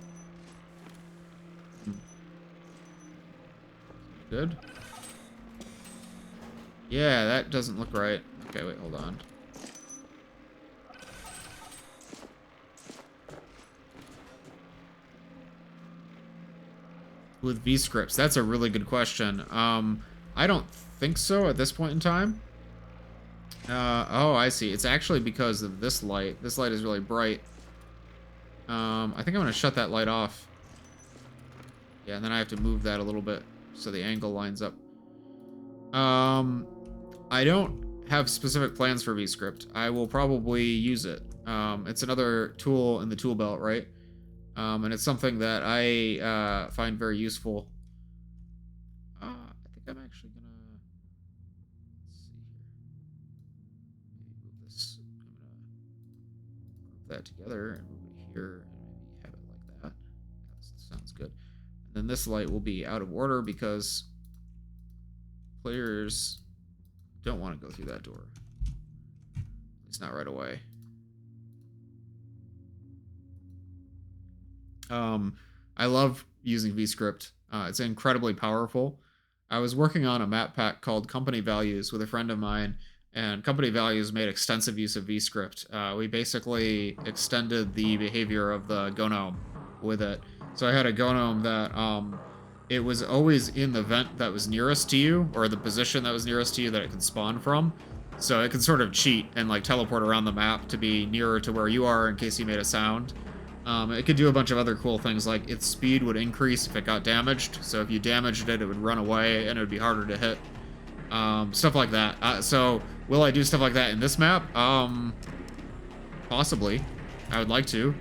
Good. Yeah, that doesn't look right. Okay, wait, hold on. With V-scripts, that's a really good question. I don't think so at this point in time. Oh, I see. It's actually because of this light. This light is really bright. I think I'm going to shut that light off. Yeah, and then I have to move that a little bit so the angle lines up. I don't have specific plans for VScript. I will probably use it. It's another tool in the tool belt, right? And it's something that I find very useful. I think I'm actually gonna let's see here. Maybe move this. I'm gonna group that together and move it here and maybe have it like that. That sounds good. And then this light will be out of order because players don't want to go through that door. It's not right away. I love using VScript. It's incredibly powerful. I was working on a map pack called Company Values with a friend of mine, and Company Values made extensive use of VScript. We basically extended the behavior of the gnome with it. So I had a gnome that it was always in the vent that was nearest to you, or the position that was nearest to you that it could spawn from. So it could sort of cheat and like teleport around the map to be nearer to where you are in case you made a sound. It could do a bunch of other cool things, like its speed would increase if it got damaged. So if you damaged it, it would run away and it would be harder to hit. Stuff like that. So will I do stuff like that in this map? Possibly. I would like to.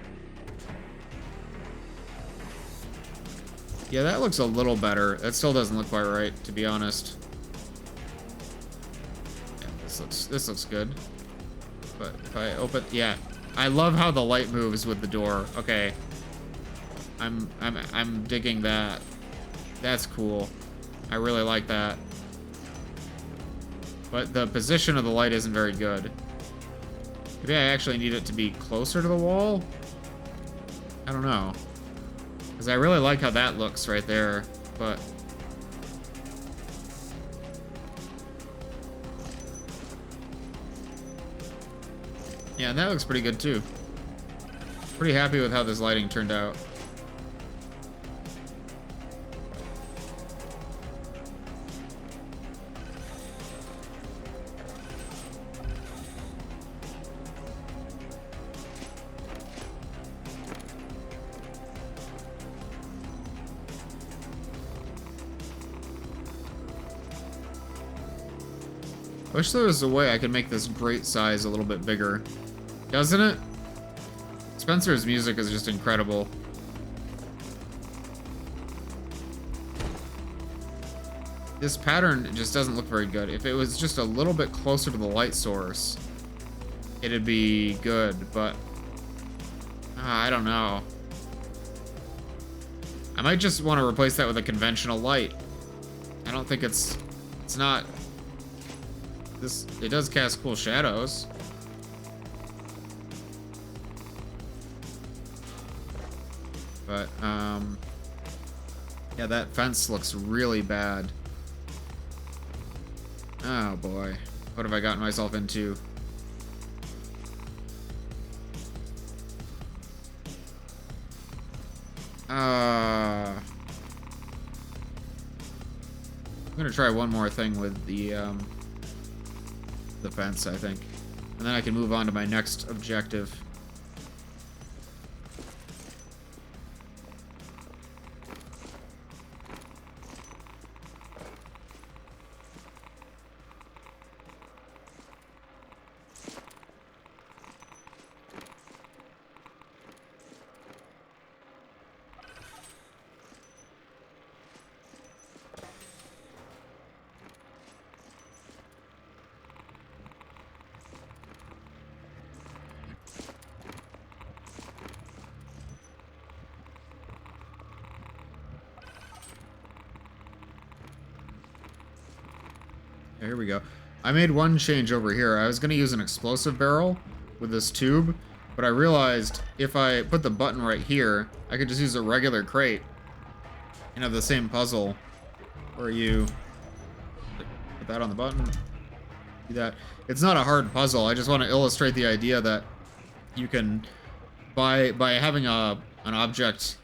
Yeah, that looks a little better. That still doesn't look quite right, to be honest. Yeah, this looks good. But if I open, yeah. I love how the light moves with the door. Okay. I'm digging that. That's cool. I really like that. But the position of the light isn't very good. Maybe I actually need it to be closer to the wall? I don't know. Because I really like how that looks right there, but... yeah, and that looks pretty good too. Pretty happy with how this lighting turned out. I wish there was a way I could make this grate size a little bit bigger. Doesn't it? Spencer's music is just incredible. This pattern just doesn't look very good. If it was just a little bit closer to the light source, it'd be good, but... I don't know. I might just want to replace that with a conventional light. I don't think it's not it does cast cool shadows. But, yeah, that fence looks really bad. Oh, boy. What have I gotten myself into? I'm gonna try one more thing with the fence, I think. And then I can move on to my next objective. Here we go. I made one change over here. I was going to use an explosive barrel with this tube, but I realized if I put the button right here, I could just use a regular crate and have the same puzzle where you put that on the button, do that. It's not a hard puzzle. I just want to illustrate the idea that you can, by having an object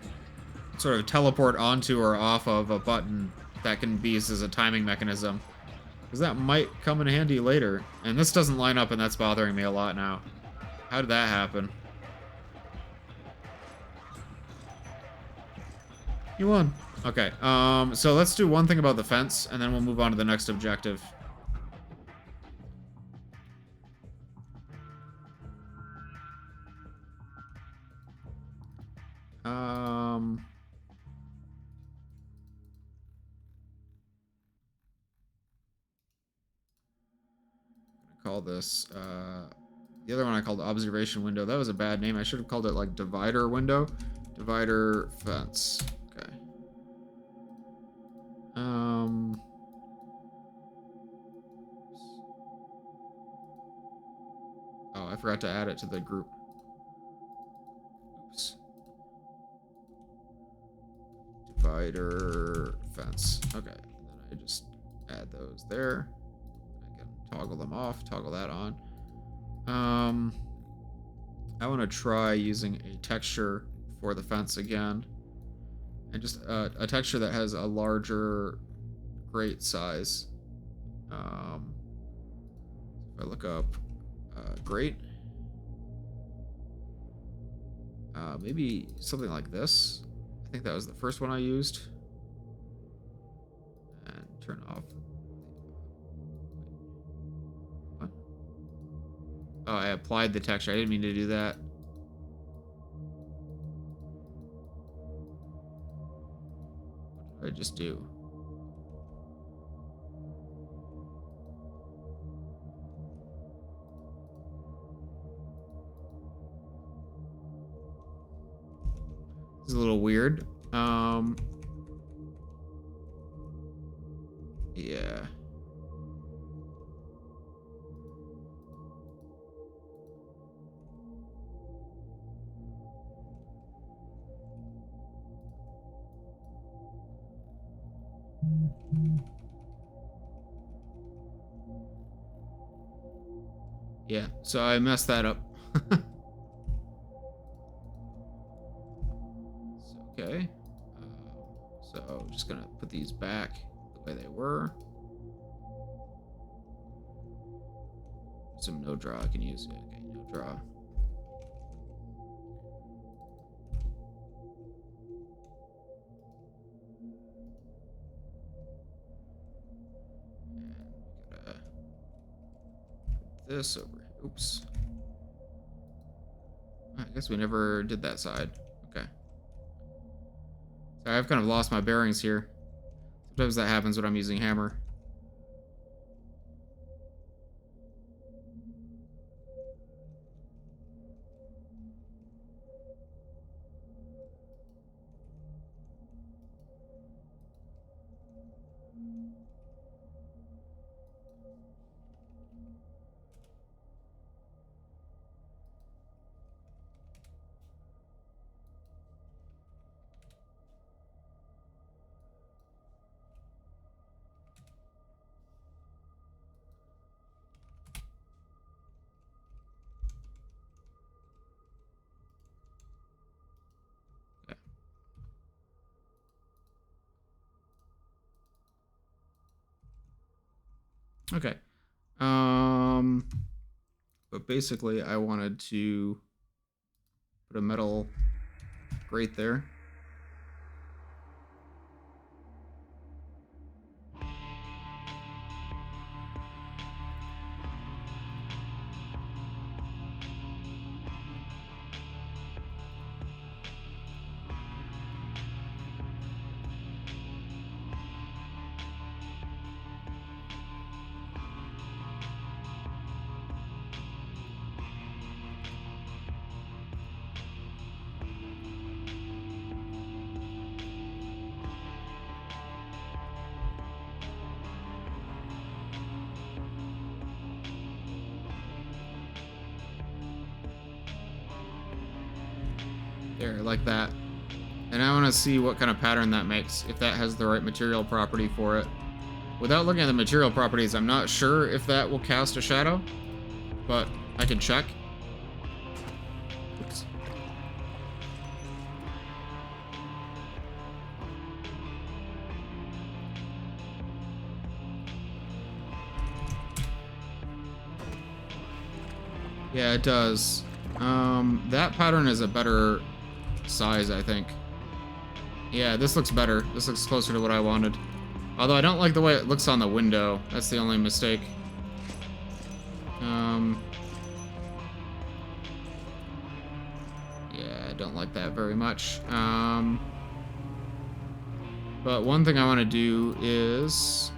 sort of teleport onto or off of a button, that can be used as a timing mechanism. Because that might come in handy later. And this doesn't line up, and that's bothering me a lot now. How did that happen? You won. Okay, so let's do one thing about the fence, and then we'll move on to the next objective. Call this, the other one I called observation window. That was a bad name. I should have called it like divider window. Divider fence. Okay. Oh, I forgot to add it to the group. Oops. Divider fence. Okay. Then I just add those there. I can toggle them off, toggle that on. I want to try using a texture for the fence again. And just a texture that has a larger grate size. If I look up grate, maybe something like this. I think that was the first one I used. And turn off. What? Oh, I applied the texture. I didn't mean to do that. What did I just do? This is a little weird. Yeah. Yeah, so I messed that up. Okay. So I'm just gonna put these back the way they were. Some no draw I can use. Okay, no draw. And gotta put this over. Oops. I guess we never did that side. Okay. So I've kind of lost my bearings here. Sometimes that happens when I'm using hammer. Okay. But basically I wanted to put a metal grate there. There, like that. And I want to see what kind of pattern that makes, if that has the right material property for it. Without looking at the material properties, I'm not sure if that will cast a shadow, but I can check. Oops. Yeah, it does. That pattern is a better size, I think. Yeah, this looks better. This looks closer to what I wanted. Although I don't like the way it looks on the window. That's the only mistake. Yeah, I don't like that very much. But one thing I want to do is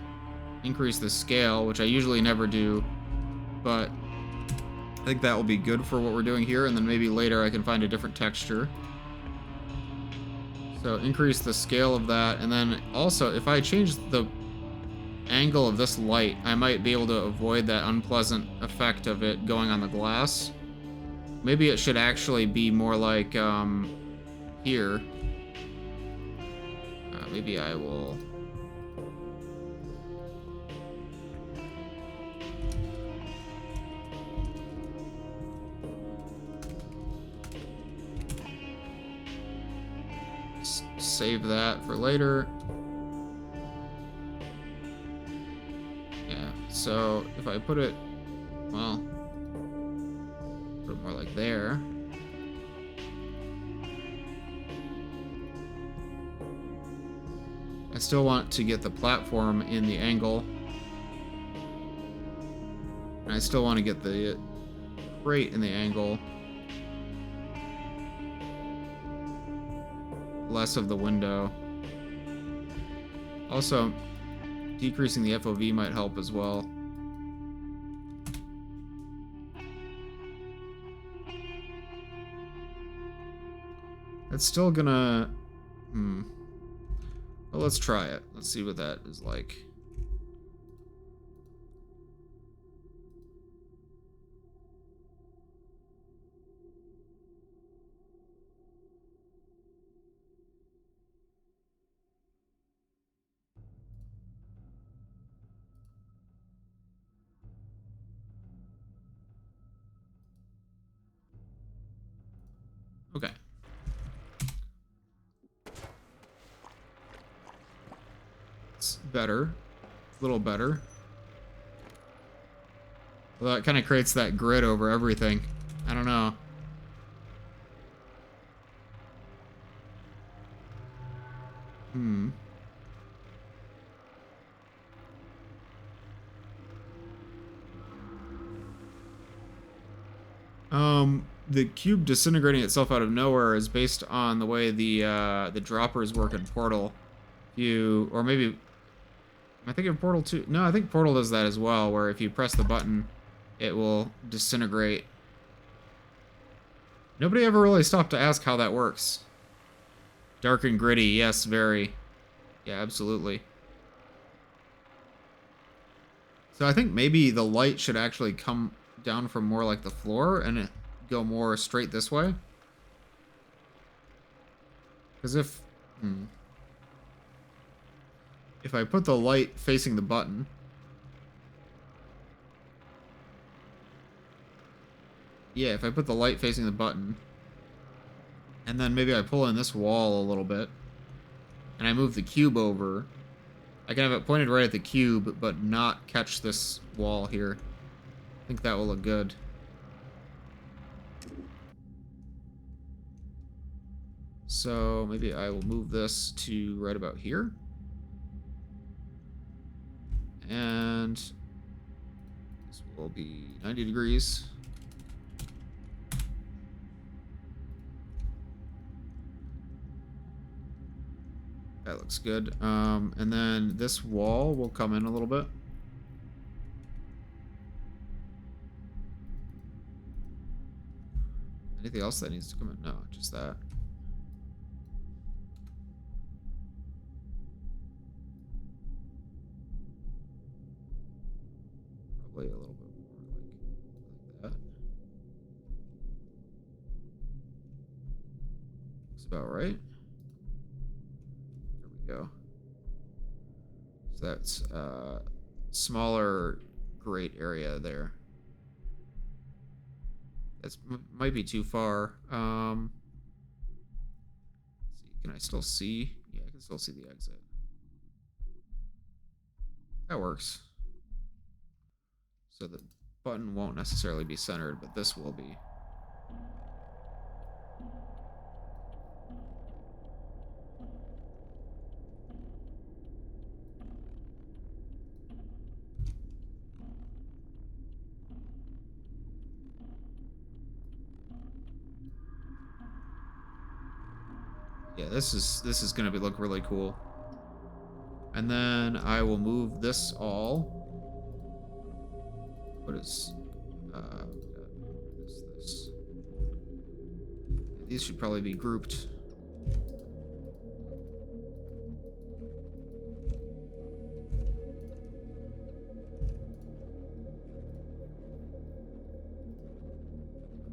increase the scale, which I usually never do. But I think that will be good for what we're doing here, and then maybe later I can find a different texture. So increase the scale of that, and then also if I change the angle of this light, I might be able to avoid that unpleasant effect of it going on the glass. Maybe it should actually be more like here. Maybe I will... save that for later. Yeah, so if I put it, well, put it more like there. I still want to get the platform in the angle. And I still want to get the crate in the angle. Less of the window. Also, decreasing the FOV might help as well. That's still gonna... Well, let's try it. Let's see what that is like. Okay. It's better. A little better. Well, that kind of creates that grid over everything. I don't know. The cube disintegrating itself out of nowhere is based on the way the droppers work in Portal. Or maybe, I think in Portal 2. No, I think Portal does that as well, where if you press the button, it will disintegrate. Nobody ever really stopped to ask how that works. Dark and gritty, yes, very. Yeah, absolutely. So I think maybe the light should actually come down from more like the floor and go more straight this way. Because if I put the light facing the button, yeah, if I put the light facing the button, and then maybe I pull in this wall a little bit, and I move the cube over, I can have it pointed right at the cube, but not catch this wall here. I think that will look good. So maybe I will move this to right about here. And this will be 90 degrees. That looks good. And then this wall will come in a little bit. Anything else that needs to come in? No, just that. Probably a little bit more like that. Looks about right. There we go. So that's smaller grate area there. That might be too far. Let's see, can I still see? Yeah, I can still see the exit. That works. So the button won't necessarily be centered, but this will be. Yeah, this is gonna look really cool. And then I will move this all. What is this? These should probably be grouped.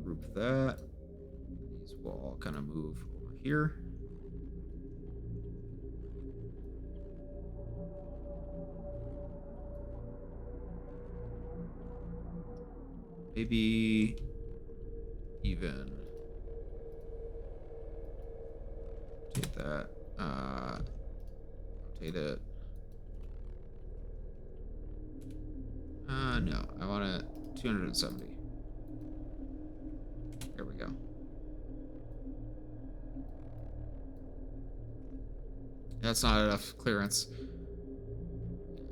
Group that. These will all kind of move over here. Maybe even rotate that. Rotate it. No, I want it 270. There we go. That's not enough clearance.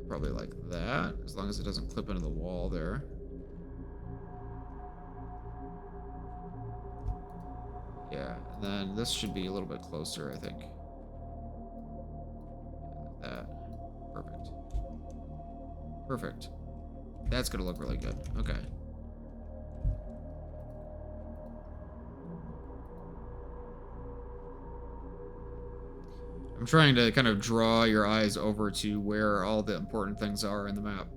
Probably like that, as long as it doesn't clip into the wall there. Yeah, and then this should be a little bit closer, I think. That. Perfect. Perfect. That's gonna look really good. Okay. I'm trying to kind of draw your eyes over to where all the important things are in the map.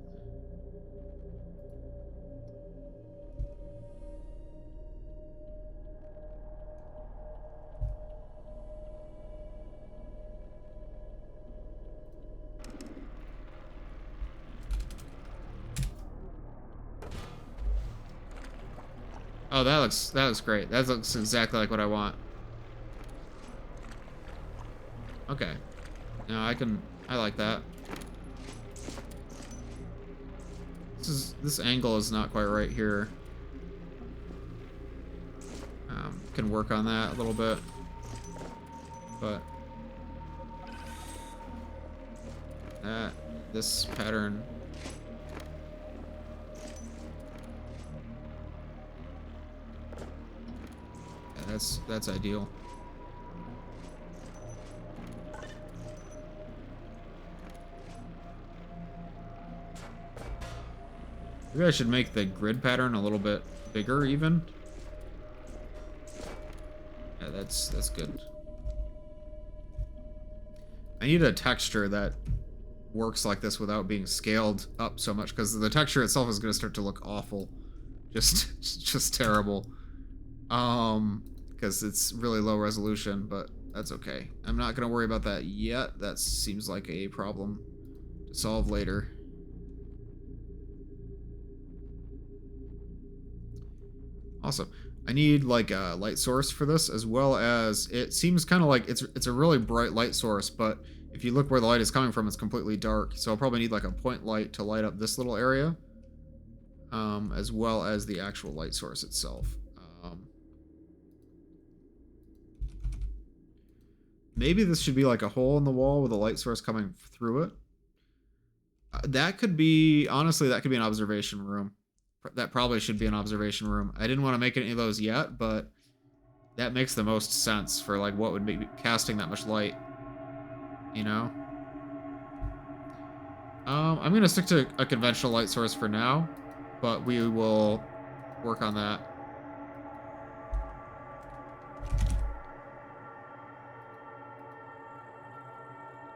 Oh, that looks great. That looks exactly like what I want. Okay. Now I like that. This angle is not quite right here. Can work on that a little bit. But this pattern. Yeah, that's ideal. Maybe I should make the grid pattern a little bit bigger even. Yeah, that's good. I need a texture that works like this without being scaled up so much, because the texture itself is going to start to look awful. Just terrible. Because it's really low resolution, but that's okay. I'm not going to worry about that yet. That seems like a problem to solve later. Awesome. I need like a light source for this, as well as it seems kind of like it's a really bright light source, but if you look where the light is coming from, it's completely dark. So I'll probably need like a point light to light up this little area, as well as the actual light source itself. Maybe this should be like a hole in the wall with a light source coming through it. That could be, honestly, that could be an observation room. That probably should be an observation room. I didn't want to make any of those yet, but that makes the most sense for like what would be casting that much light, you know? I'm gonna stick to a conventional light source for now, but we will work on that.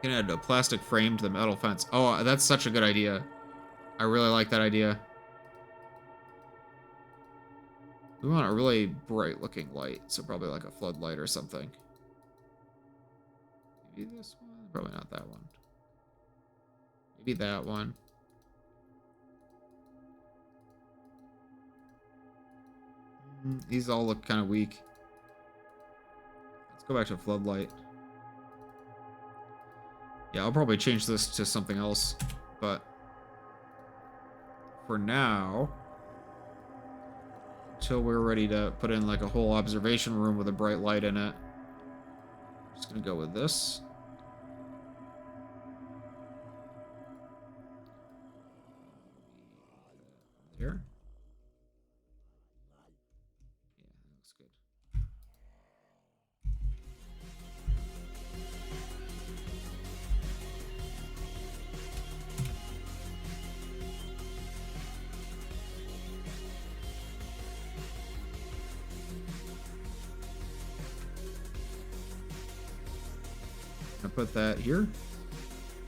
Gonna add a plastic frame to the metal fence. Oh, that's such a good idea. I really like that idea. We want a really bright looking light, so probably like a floodlight or something. Maybe this one? Probably not that one. Maybe that one. These all look kind of weak. Let's go back to floodlight. Yeah, I'll probably change this to something else, but for now, until we're ready to put in like a whole observation room with a bright light in it, I'm just gonna go with this. Here. Yeah, that looks good. I'm gonna put that here.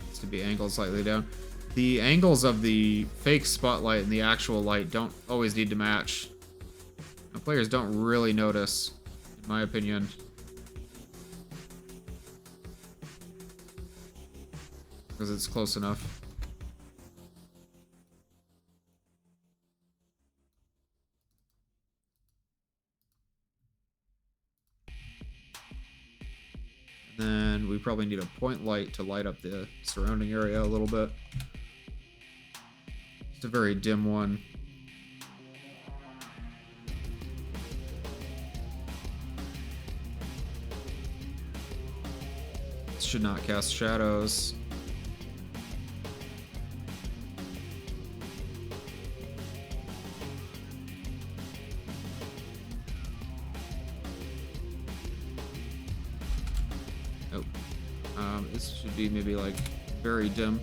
Needs to be angled slightly down. The angles of the fake spotlight and the actual light don't always need to match. The players don't really notice, in my opinion. Because it's close enough. And then we probably need a point light to light up the surrounding area a little bit. Just a very dim one. This should not cast shadows. This should be maybe like very dim.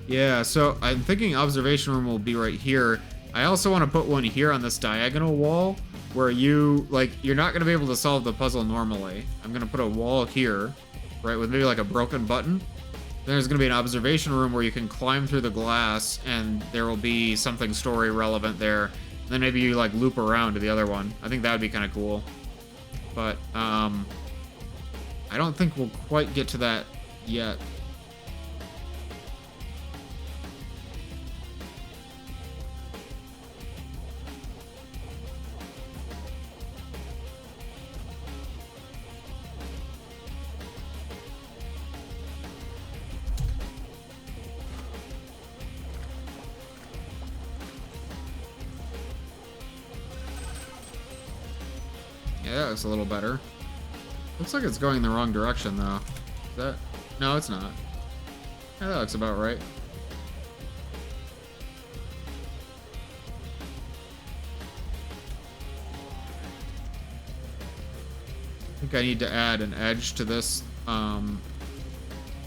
Yeah, so I'm thinking observation room will be right here. I also want to put one here on this diagonal wall where you're not going to be able to solve the puzzle normally. I'm going to put a wall here, right, with maybe like a broken button. Then there's going to be an observation room where you can climb through the glass and there will be something story relevant there. And then maybe you like loop around to the other one. I think that would be kind of cool. But, I don't think we'll quite get to that yet. Yeah, that looks a little better. Looks like it's going in the wrong direction, though. Is that... No, it's not. Yeah, that looks about right. I think I need to add an edge to this,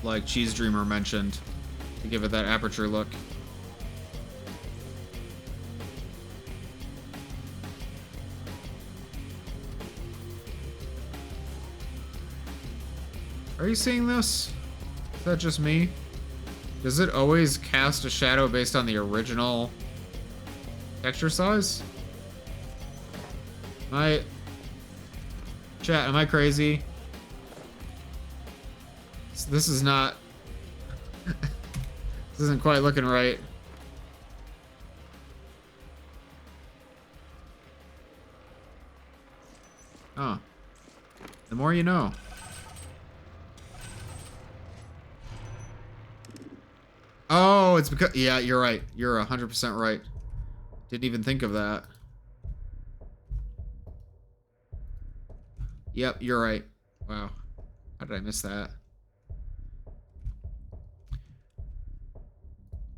like Cheese Dreamer mentioned, to give it that aperture look. Are you seeing this? Is that just me? Does it always cast a shadow based on the original texture size? Chat, am I crazy? This is not... This isn't quite looking right. Oh. The more you know. Oh, it's because... Yeah, you're right. You're 100% right. Didn't even think of that. Yep, you're right. Wow. How did I miss that?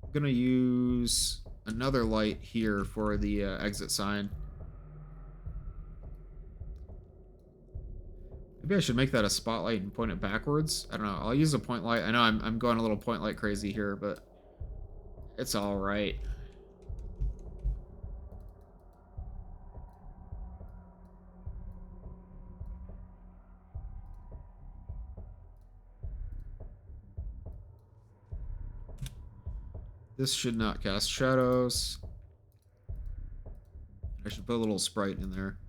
I'm gonna use another light here for the exit sign. Maybe I should make that a spotlight and point it backwards. I don't know. I'll use a point light. I know I'm going a little point light crazy here, but it's all right. This should not cast shadows. I should put a little sprite in there.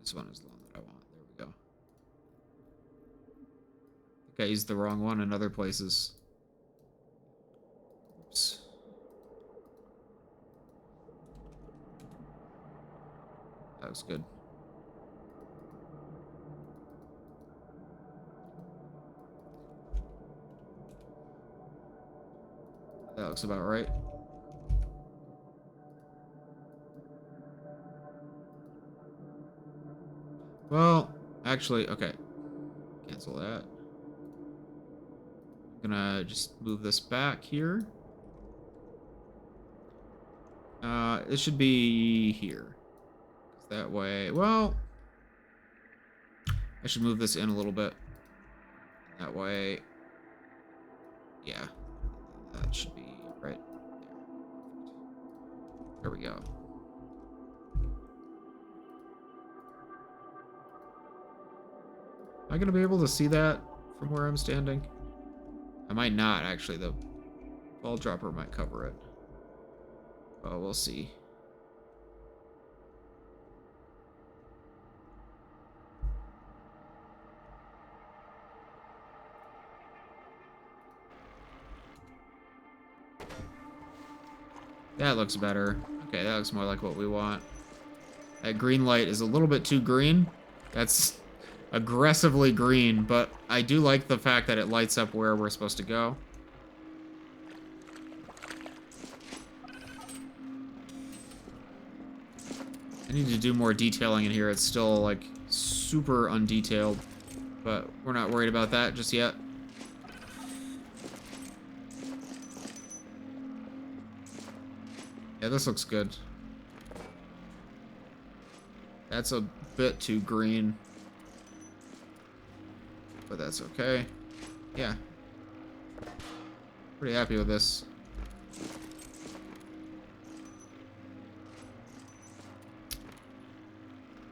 This one is the one that I want. There we go. Okay, I used the wrong one in other places. Oops. That was good. That looks about right. Well, actually, okay. Cancel that. I'm gonna just move this back here. It should be here. That way, well, I should move this in a little bit. That way, yeah, that should be right there. There we go. Am I gonna be able to see that from where I'm standing? I might not, actually. The ball dropper might cover it. Oh, we'll see. That looks better. Okay, that looks more like what we want. That green light is a little bit too green. That's aggressively green, but I do like the fact that it lights up where we're supposed to go. I need to do more detailing in here. It's still, like, super undetailed, but we're not worried about that just yet. Yeah, this looks good. That's a bit too green, but that's okay. Yeah. Pretty happy with this.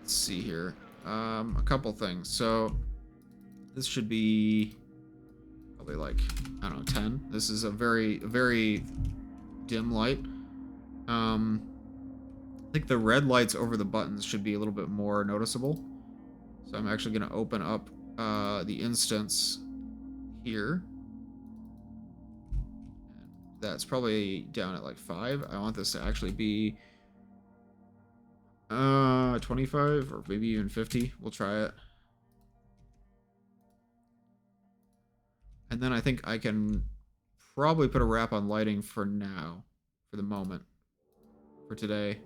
Let's see here. A couple things. So this should be probably like, I don't know, 10. This is a very dim light. I think the red lights over the buttons should be a little bit more noticeable. So I'm actually going to open up the instance here. That's probably down at like 5. I want this to actually be 25 or maybe even 50. We'll try it. And then I think I can probably put a wrap on lighting for now, for the moment, for today.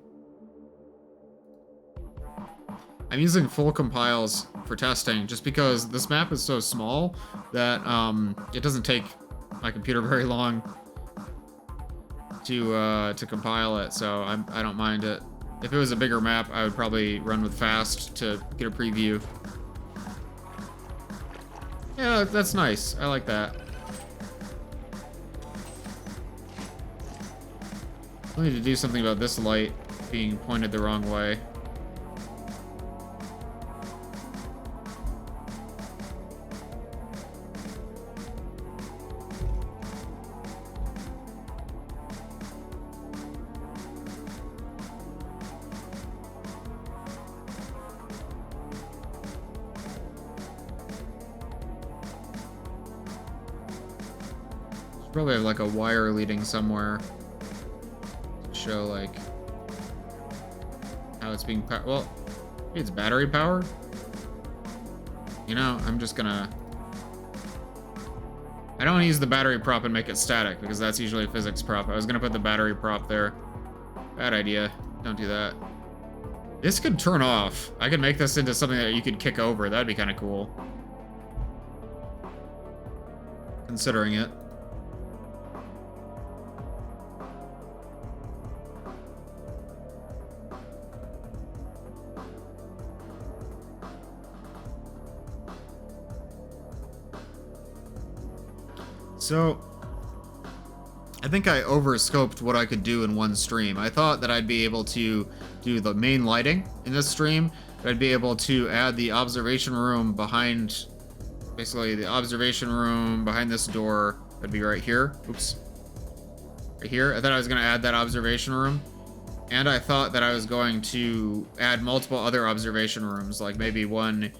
I'm using full compiles for testing just because this map is so small that it doesn't take my computer very long to compile it, so I don't mind it. If it was a bigger map, I would probably run with fast to get a preview. Yeah, that's nice. I like that. I need to do something about this light being pointed the wrong way. Probably have like a wire leading somewhere to show like how it's being powered. Well, maybe it's battery powered. You know, I'm just gonna. I don't want to use the battery prop and make it static because that's usually a physics prop. I was gonna put the battery prop there. Bad idea. Don't do that. This could turn off. I could make this into something that you could kick over. That'd be kind of cool. Considering it. So, I think I overscoped what I could do in one stream. I thought that I'd be able to do the main lighting in this stream, but I'd be able to add the observation room behind, basically the observation room behind this door. That'd be right here. Oops. Right here. I thought I was going to add that observation room. And I thought that I was going to add multiple other observation rooms, like maybe one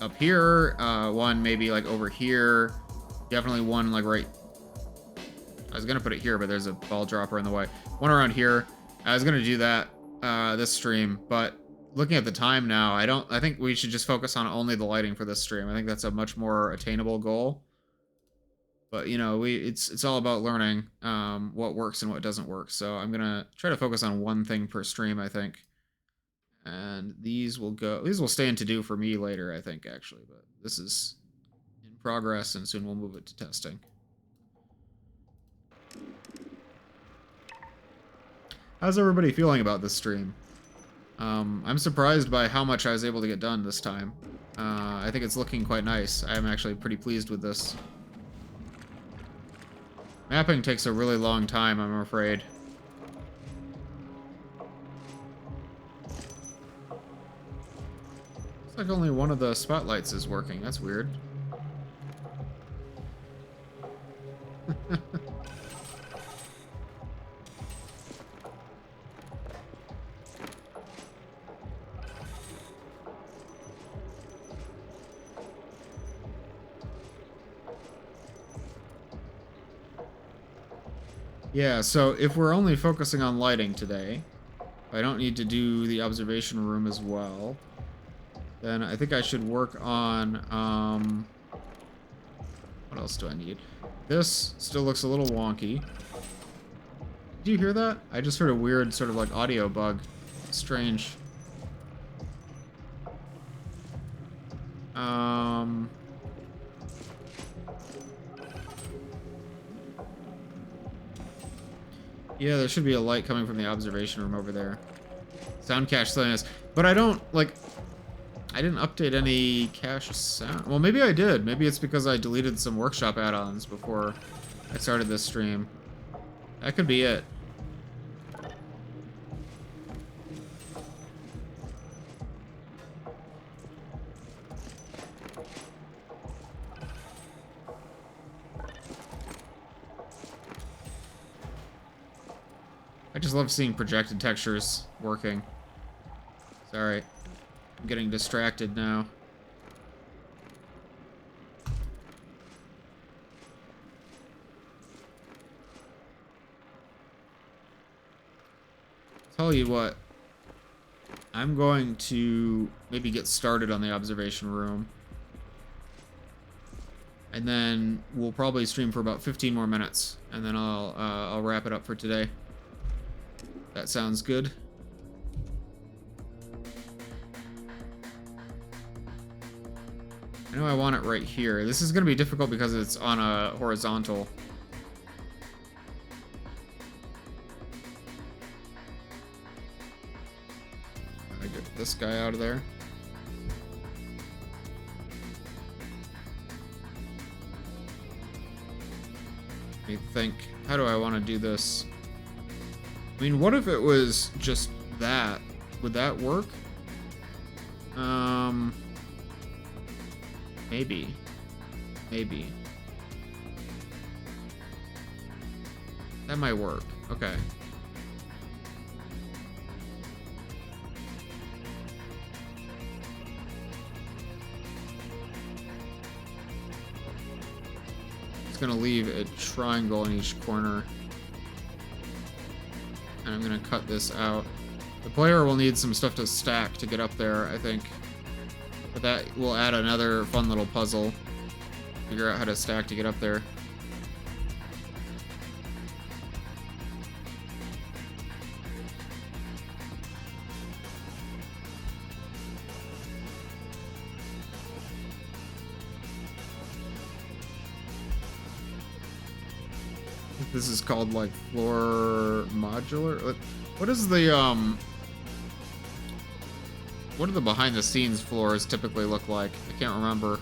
up here, one maybe like over here. Definitely one like right. I was gonna put it here, but there's a ball dropper in the way. One around here. I was gonna do that this stream, but looking at the time now, I think we should just focus on only the lighting for this stream. I think that's a much more attainable goal. But you know, it's all about learning what works and what doesn't work. So I'm gonna try to focus on one thing per stream, I think. And these will stay in to do for me later, I think, actually. But this is progress, and soon we'll move it to testing. How's everybody feeling about this stream? I'm surprised by how much I was able to get done this time. I think it's looking quite nice. I'm actually pretty pleased with this. Mapping takes a really long time, I'm afraid. Looks like only one of the spotlights is working. That's weird. Yeah, so if we're only focusing on lighting today, I don't need to do the observation room as well, then I think I should work on, what else do I need? This still looks a little wonky. Did you hear that? I just heard a weird sort of like audio bug. Strange. Yeah, there should be a light coming from the observation room over there. Sound cache silliness. But I didn't update any cache sound. Well, maybe I did. Maybe it's because I deleted some workshop add-ons before I started this stream. That could be it. I just love seeing projected textures working. Sorry. I'm getting distracted now. Tell you what. I'm going to maybe get started on the observation room. And then we'll probably stream for about 15 more minutes. And then I'll wrap it up for today. That sounds good. I know I want it right here. This is going to be difficult because it's on a horizontal. I get this guy out of there. Let me think. How do I want to do this? I mean, what if it was just that? Would that work? Maybe. Maybe. That might work. Okay. It's gonna leave a triangle in each corner. And I'm gonna cut this out. The player will need some stuff to stack to get up there, I think. But that will add another fun little puzzle. Figure out how to stack to get up there. This is called like floor modular. What is the what do the behind the scenes floors typically look like? I can't remember.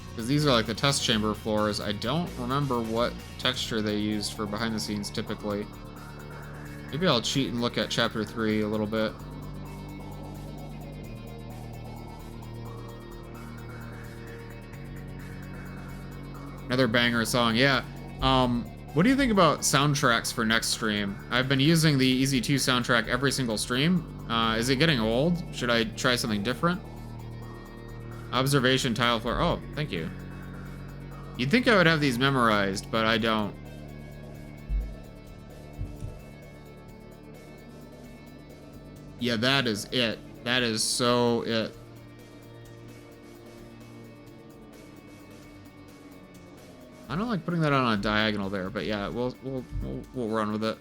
Because these are like the test chamber floors. I don't remember what texture they used for behind the scenes typically. Maybe I'll cheat and look at chapter 3 a little bit. Another banger song, yeah. What do you think about soundtracks for next stream? I've been using the Easy 2 soundtrack every single stream. Is it getting old? Should I try something different? Observation tile floor. Oh, thank you. You'd think I would have these memorized, but I don't. Yeah, that is it. That is so it. I don't like putting that on a diagonal there, but yeah, we'll run with it.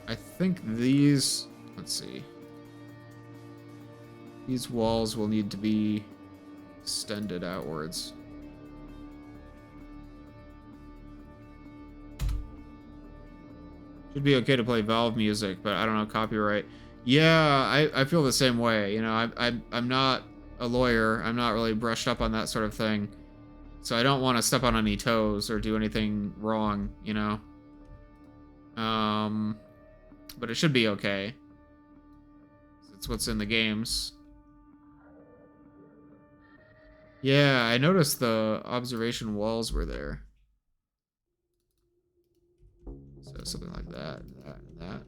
I think these, let's see. These walls will need to be extended outwards. Should be okay to play Valve music, but I don't know, copyright. Yeah, I feel the same way. You know, I'm not a lawyer. I'm not really brushed up on that sort of thing. So I don't want to step on any toes or do anything wrong, you know? But it should be okay. It's what's in the games. Yeah, I noticed the observation walls were there. So something like that, that, and that.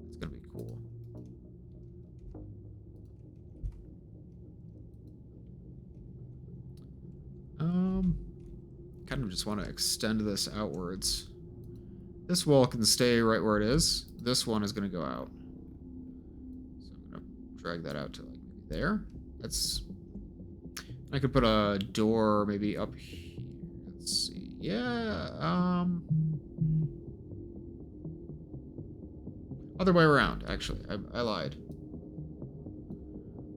It's gonna be cool. Kind of just want to extend this outwards. This wall can stay right where it is. This one is going to go out. So I'm going to drag that out to like there. That's. I could put a door maybe up here. Let's see. Yeah. Other way around, actually. I lied.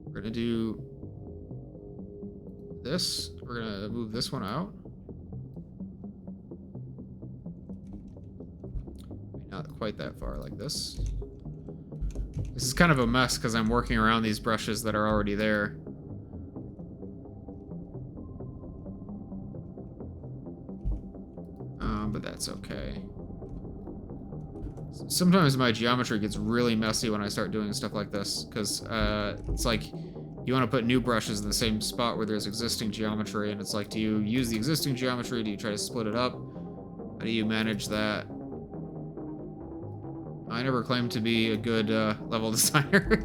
We're going to do this. We're going to move this one out. Not quite that far, like this. This is kind of a mess because I'm working around these brushes that are already there. But that's okay. Sometimes my geometry gets really messy when I start doing stuff like this, because it's like you want to put new brushes in the same spot where there's existing geometry, and it's like, do you use the existing geometry? Do you try to split it up? How do you manage that? I never claimed to be a good level designer.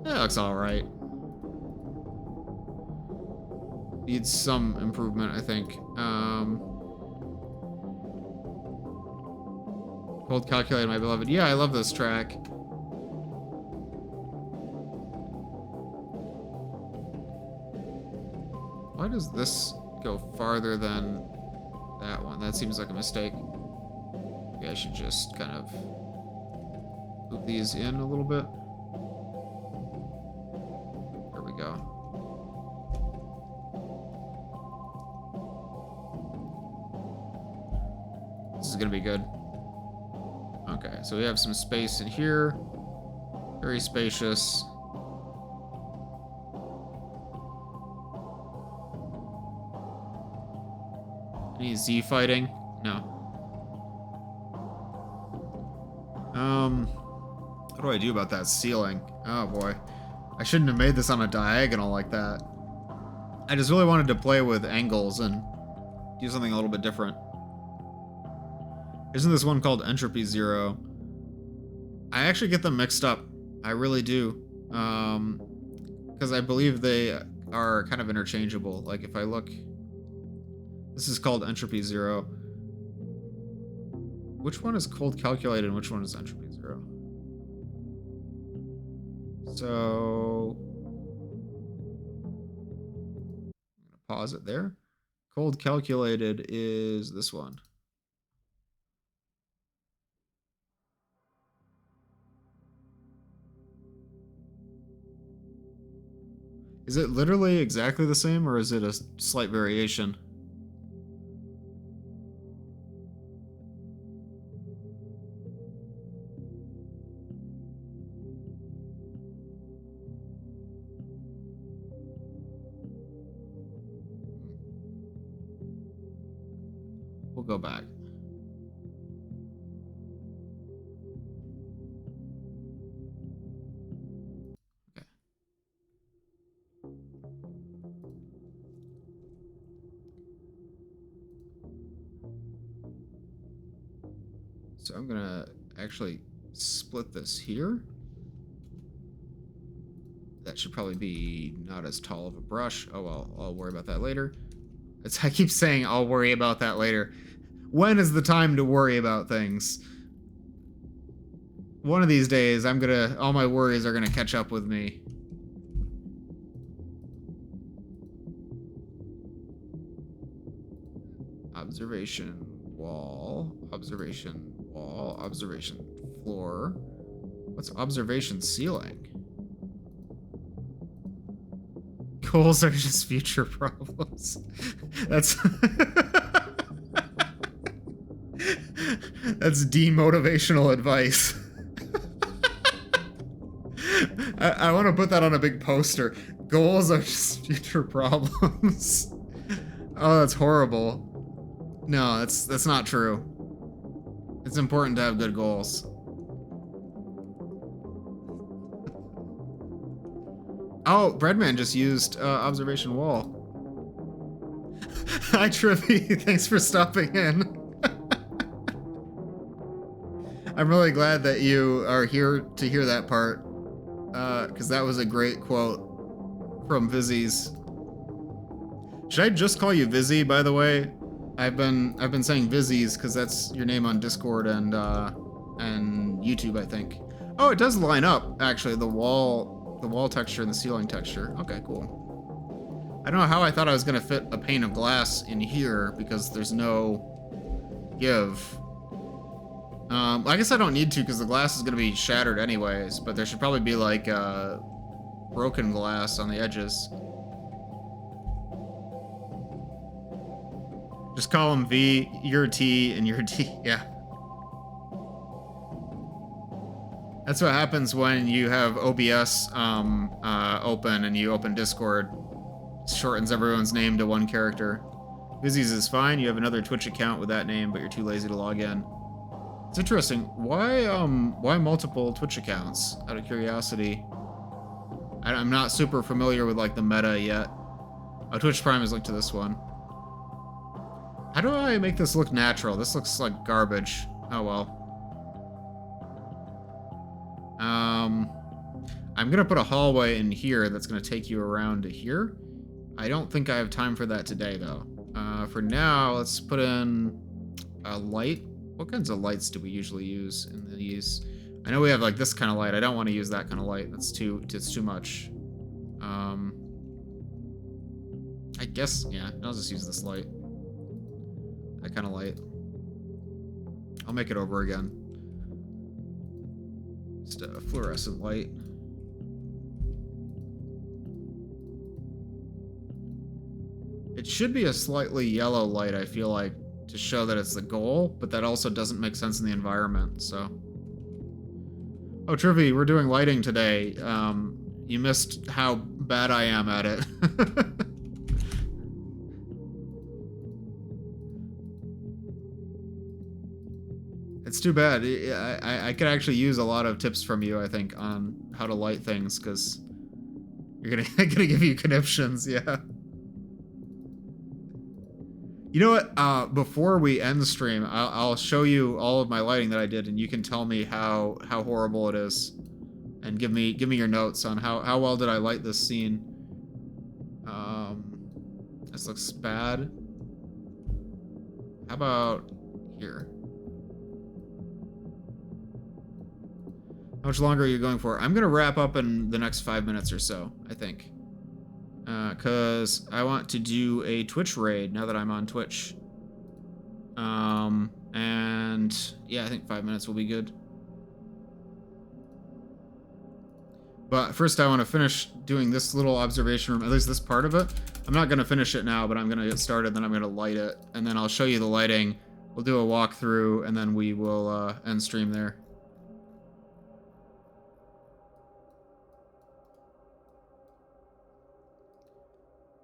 That looks alright. Needs some improvement, I think. Cold Calculated, My Beloved. Yeah, I love this track. Why does this go farther than that one? That seems like a mistake. Maybe I should just kind of move these in a little bit. There we go. This is gonna be good. Okay, so we have some space in here. Very spacious. Any Z fighting? No. What do I do about that ceiling? Oh boy. I shouldn't have made this on a diagonal like that. I just really wanted to play with angles and do something a little bit different. Isn't this one called Entropy 0? I actually get them mixed up. I really do. Because I believe they are kind of interchangeable. Like if I look, this is called Entropy 0. Which one is cold calculated and which one is Entropy 0? So I'm gonna pause it there. Cold calculated is this one. Is it literally exactly the same, or is it a slight variation? We'll go back. Okay. So I'm gonna actually split this here. That should probably be not as tall of a brush. Oh well, I'll worry about that later. I keep saying I'll worry about that later. When is the time to worry about things? One of these days, all my worries are gonna catch up with me. Observation wall, observation wall, observation floor. What's observation ceiling? Goals are just future problems. That's that's demotivational advice. I want to put that on a big poster. Goals are just future problems. Oh, that's horrible. No, that's not true. It's important to have good goals. Oh, Breadman just used observation wall. Hi, Trippy. Thanks for stopping in. I'm really glad that you are here to hear that part, because that was a great quote from Vizzy's. Should I just call you Vizzy, by the way? I've been saying Vizzy's because that's your name on Discord and YouTube, I think. Oh, it does line up actually. The wall texture and the ceiling texture. Okay, cool. I don't know how I thought I was gonna fit a pane of glass in here because there's no give. I guess I don't need to because the glass is gonna be shattered anyways, but there should probably be like broken glass on the edges. Just call him V, your T, and your T. Yeah. That's what happens when you have OBS open and you open Discord. It shortens everyone's name to one character. Vizzy's is fine. You have another Twitch account with that name, but you're too lazy to log in. It's interesting. Why multiple Twitch accounts? Out of curiosity. I'm not super familiar with like the meta yet. Oh, Twitch Prime is linked to this one. How do I make this look natural? This looks like garbage. Oh well. I'm gonna put a hallway in here that's gonna take you around to here. I don't think I have time for that today though. For now, let's put in a light. What kinds of lights do we usually use in these? I know we have like this kind of light. I don't want to use that kind of light. It's too much. I guess, yeah, I'll just use this light. That kind of light. I'll make it over again. Just a fluorescent light. It should be a slightly yellow light, I feel like, to show that it's the goal, but that also doesn't make sense in the environment, so. Oh, Trivy, we're doing lighting today. You missed how bad I am at it. It's too bad. I could actually use a lot of tips from you, I think, on how to light things, because you're gonna give you conniptions, yeah. You know what? Before we end the stream, I'll show you all of my lighting that I did, and you can tell me how horrible it is, and give me your notes on how well did I light this scene. This looks bad. How about here? How much longer are you going for? I'm gonna wrap up in the next 5 minutes or so, I think. Cause I want to do a Twitch raid now that I'm on Twitch. And yeah, I think 5 minutes will be good. But first I want to finish doing this little observation room, at least this part of it. I'm not gonna finish it now, but I'm gonna get started, then I'm gonna light it, and then I'll show you the lighting. We'll do a walkthrough, and then we will end stream there.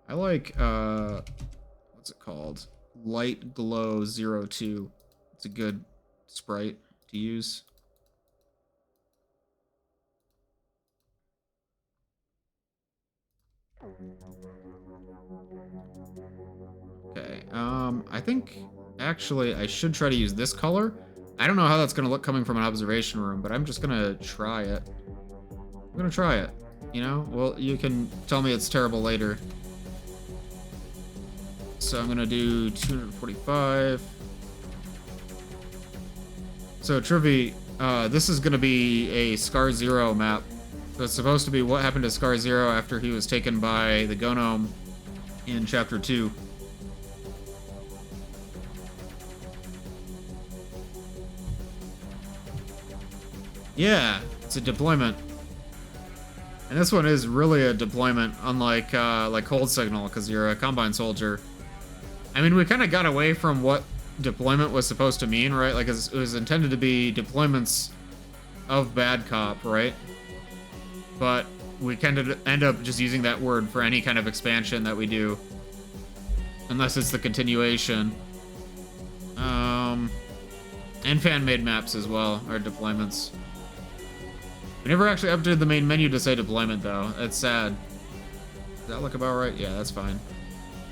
I like, what's it called? Light Glow 02. It's a good sprite to use. Okay, I think, actually, I should try to use this color. I don't know how that's gonna look coming from an observation room, but I'm just gonna try it. I'm gonna try it, you know? Well, you can tell me it's terrible later. So I'm gonna do 245. So Trivy, this is gonna be a Scar Zero map. So it's supposed to be what happened to Scar Zero after he was taken by the Gnome in Chapter 2. Yeah, it's a deployment. And this one is really a deployment, unlike like Cold Signal, because you're a Combine soldier. I mean, we kind of got away from what deployment was supposed to mean, right? Like, it was intended to be deployments of Bad Cop, right? But we kind of end up just using that word for any kind of expansion that we do. Unless it's the continuation. And fan-made maps as well, are deployments. We never actually updated the main menu to say deployment, though. It's sad. Does that look about right? Yeah, that's fine.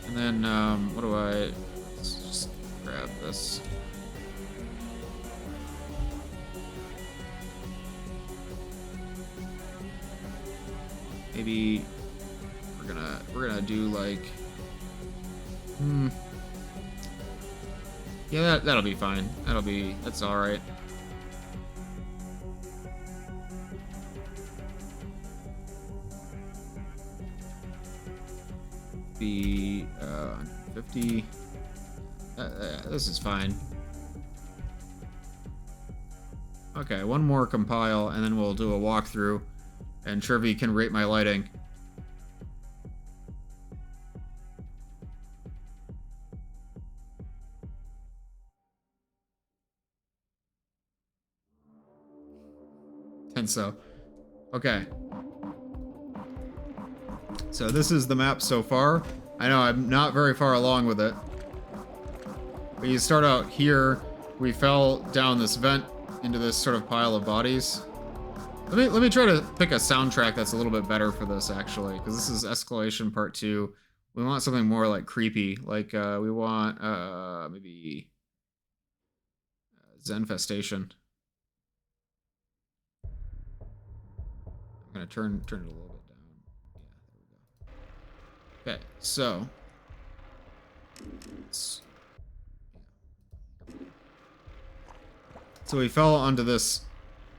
And then, what do I... Let's just grab this. Maybe we're gonna do like... Yeah, that'll be fine. That's alright. Be 50. This is fine. Okay, one more compile, and then we'll do a walkthrough, and Trivy can rate my lighting. And so, okay. So this is the map so far. I know I'm not very far along with it. But you start out here. We fell down this vent into this sort of pile of bodies. Let me try to pick a soundtrack that's a little bit better for this, actually, because this is Escalation Part 2. We want something more like creepy. Like we want maybe Zenfestation. I'm gonna turn it a little bit. Okay, so we fell onto this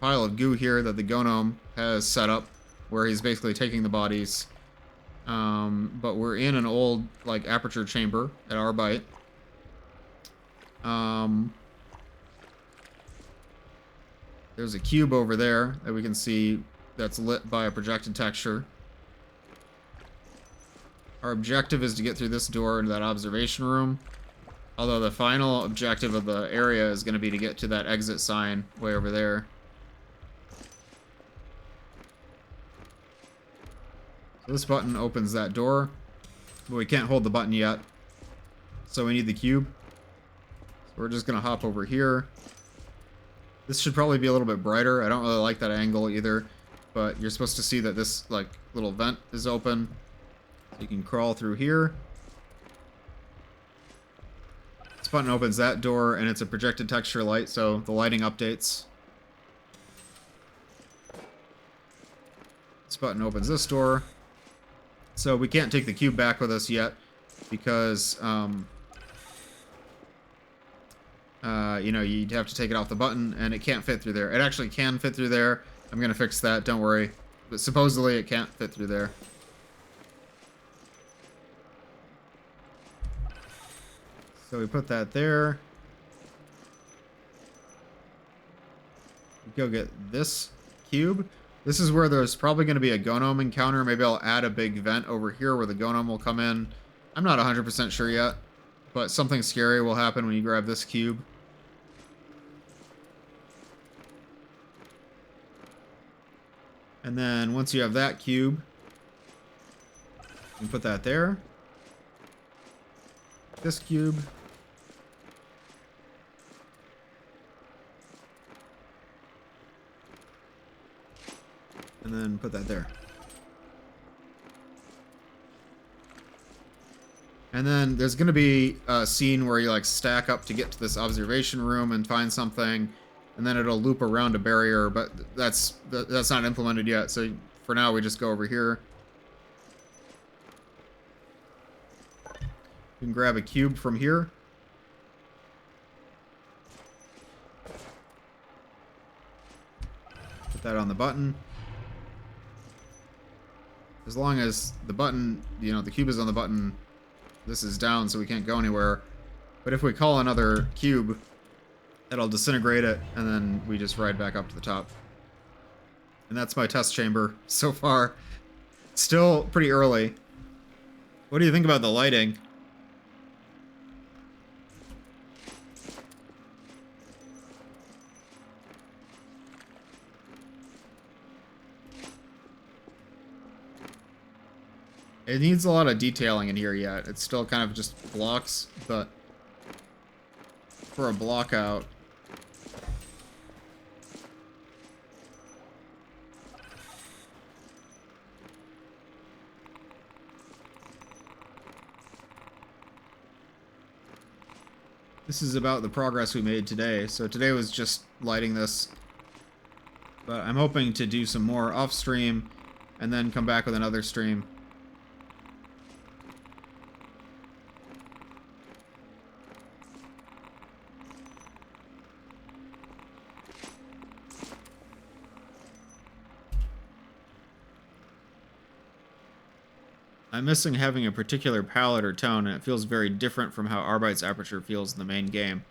pile of goo here that the Gnome has set up, where he's basically taking the bodies. But we're in an old like aperture chamber at Arbite. There's a cube over there that we can see that's lit by a projected texture. Our objective is to get through this door into that observation room. Although the final objective of the area is going to be to get to that exit sign way over there. So this button opens that door, but we can't hold the button yet. So we need the cube. So we're just going to hop over here. This should probably be a little bit brighter. I don't really like that angle either, but you're supposed to see that this like little vent is open. You can crawl through here. This button opens that door, and it's a projected texture light, so the lighting updates. This button opens this door. So we can't take the cube back with us yet because, you know, you'd have to take it off the button, and it can't fit through there. It actually can fit through there. I'm going to fix that, don't worry. But supposedly it can't fit through there. So we put that there. We go get this cube. This is where there's probably going to be a Gnome encounter. Maybe I'll add a big vent over here where the Gnome will come in. I'm not 100% sure yet, but something scary will happen when you grab this cube. And then once you have that cube, you can put that there. This cube. And then put that there. And then there's going to be a scene where you like stack up to get to this observation room and find something, and then it'll loop around a barrier, but that's not implemented yet. So for now we just go over here. You can grab a cube from here. Put that on the button. As long as the button, you know, the cube is on the button, this is down, so we can't go anywhere. But if we call another cube, it'll disintegrate it, and then we just ride back up to the top. And that's my test chamber so far. Still pretty early. What do you think about the lighting? It needs a lot of detailing in here yet. It's still kind of just blocks, but for a block out. This is about the progress we made today. So today was just lighting this, but I'm hoping to do some more off stream and then come back with another stream. I'm missing having a particular palette or tone, and it feels very different from how Arbite's Aperture feels in the main game.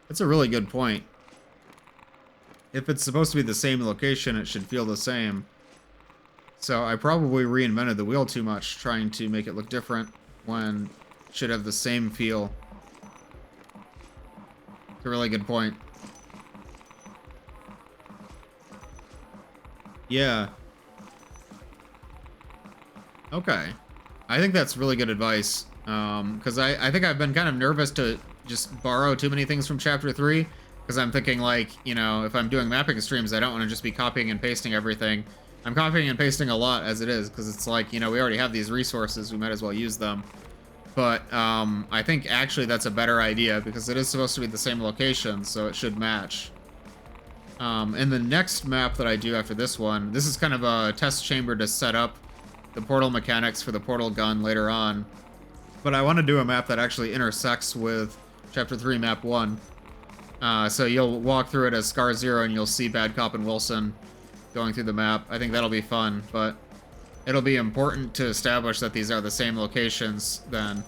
That's a really good point. If it's supposed to be the same location, it should feel the same. So I probably reinvented the wheel too much, trying to make it look different when it should have the same feel. It's a really good point. Yeah. Okay. I think that's really good advice, because I think I've been kind of nervous to just borrow too many things from Chapter 3, because I'm thinking, like, you know, if I'm doing mapping streams, I don't want to just be copying and pasting everything. I'm copying and pasting a lot as it is, because it's like, you know, we already have these resources, we might as well use them. But I think actually that's a better idea, because it is supposed to be the same location, so it should match. In the next map that I do after this one, this is kind of a test chamber to set up the portal mechanics for the portal gun later on. But I want to do a map that actually intersects with Chapter 3 Map 1. So you'll walk through it as Scar Zero and you'll see Bad Cop and Wilson going through the map. I think that'll be fun, but it'll be important to establish that these are the same locations then.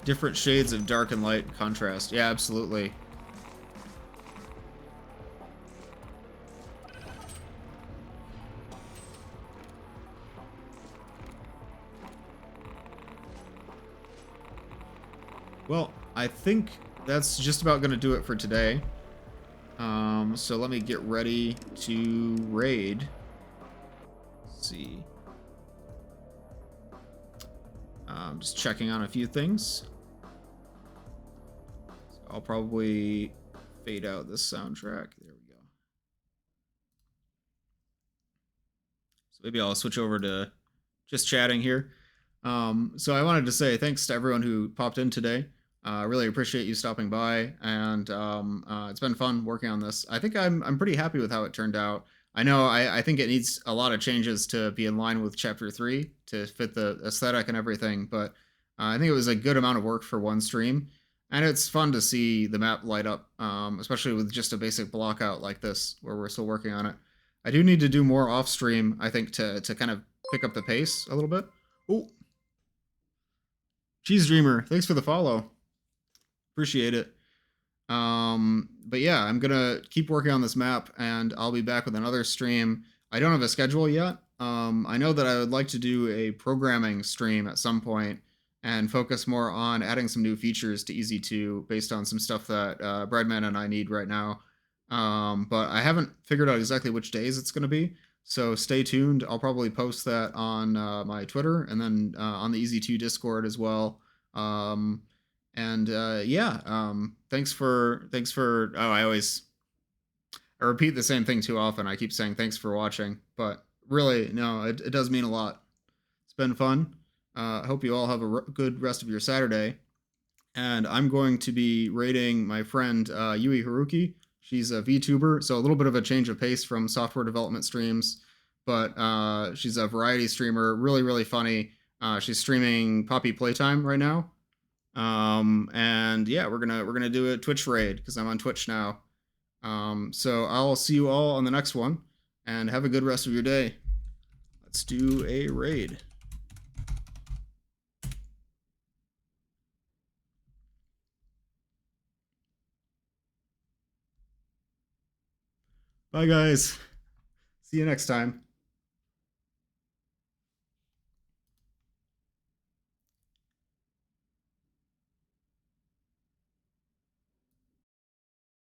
Different shades of dark and light contrast. Yeah, absolutely. Well, I think that's just about going to do it for today. So let me get ready to raid. Let's see. I'm just checking on a few things. So I'll probably fade out this soundtrack. There we go. So maybe I'll switch over to just chatting here. So I wanted to say thanks to everyone who popped in today. I really appreciate you stopping by, and it's been fun working on this. I think I'm pretty happy with how it turned out. I know I think it needs a lot of changes to be in line with Chapter 3 to fit the aesthetic and everything, but I think it was a good amount of work for one stream, and it's fun to see the map light up, especially with just a basic block out like this where we're still working on it. I do need to do more off stream, I think, to kind of pick up the pace a little bit. Oh, Cheese Dreamer, thanks for the follow. Appreciate it. But yeah, I'm gonna keep working on this map, and I'll be back with another stream. I don't have a schedule yet. I know that I would like to do a programming stream at some point and focus more on adding some new features to Easy 2 based on some stuff that Breadman and I need right now. But I haven't figured out exactly which days it's going to be. So stay tuned. I'll probably post that on my Twitter and then on the Easy 2 Discord as well. And yeah, thanks for. Oh, I repeat the same thing too often. I keep saying thanks for watching, but really, no, it does mean a lot. It's been fun. I hope you all have a good rest of your Saturday. And I'm going to be rating my friend Yui Haruki. She's a VTuber, so a little bit of a change of pace from software development streams, but she's a variety streamer, really, really funny. She's streaming Poppy Playtime right now, and yeah, we're gonna do a Twitch raid because I'm on Twitch now. So I'll see you all on the next one, and have a good rest of your day. Let's do a raid. Bye, guys. See you next time.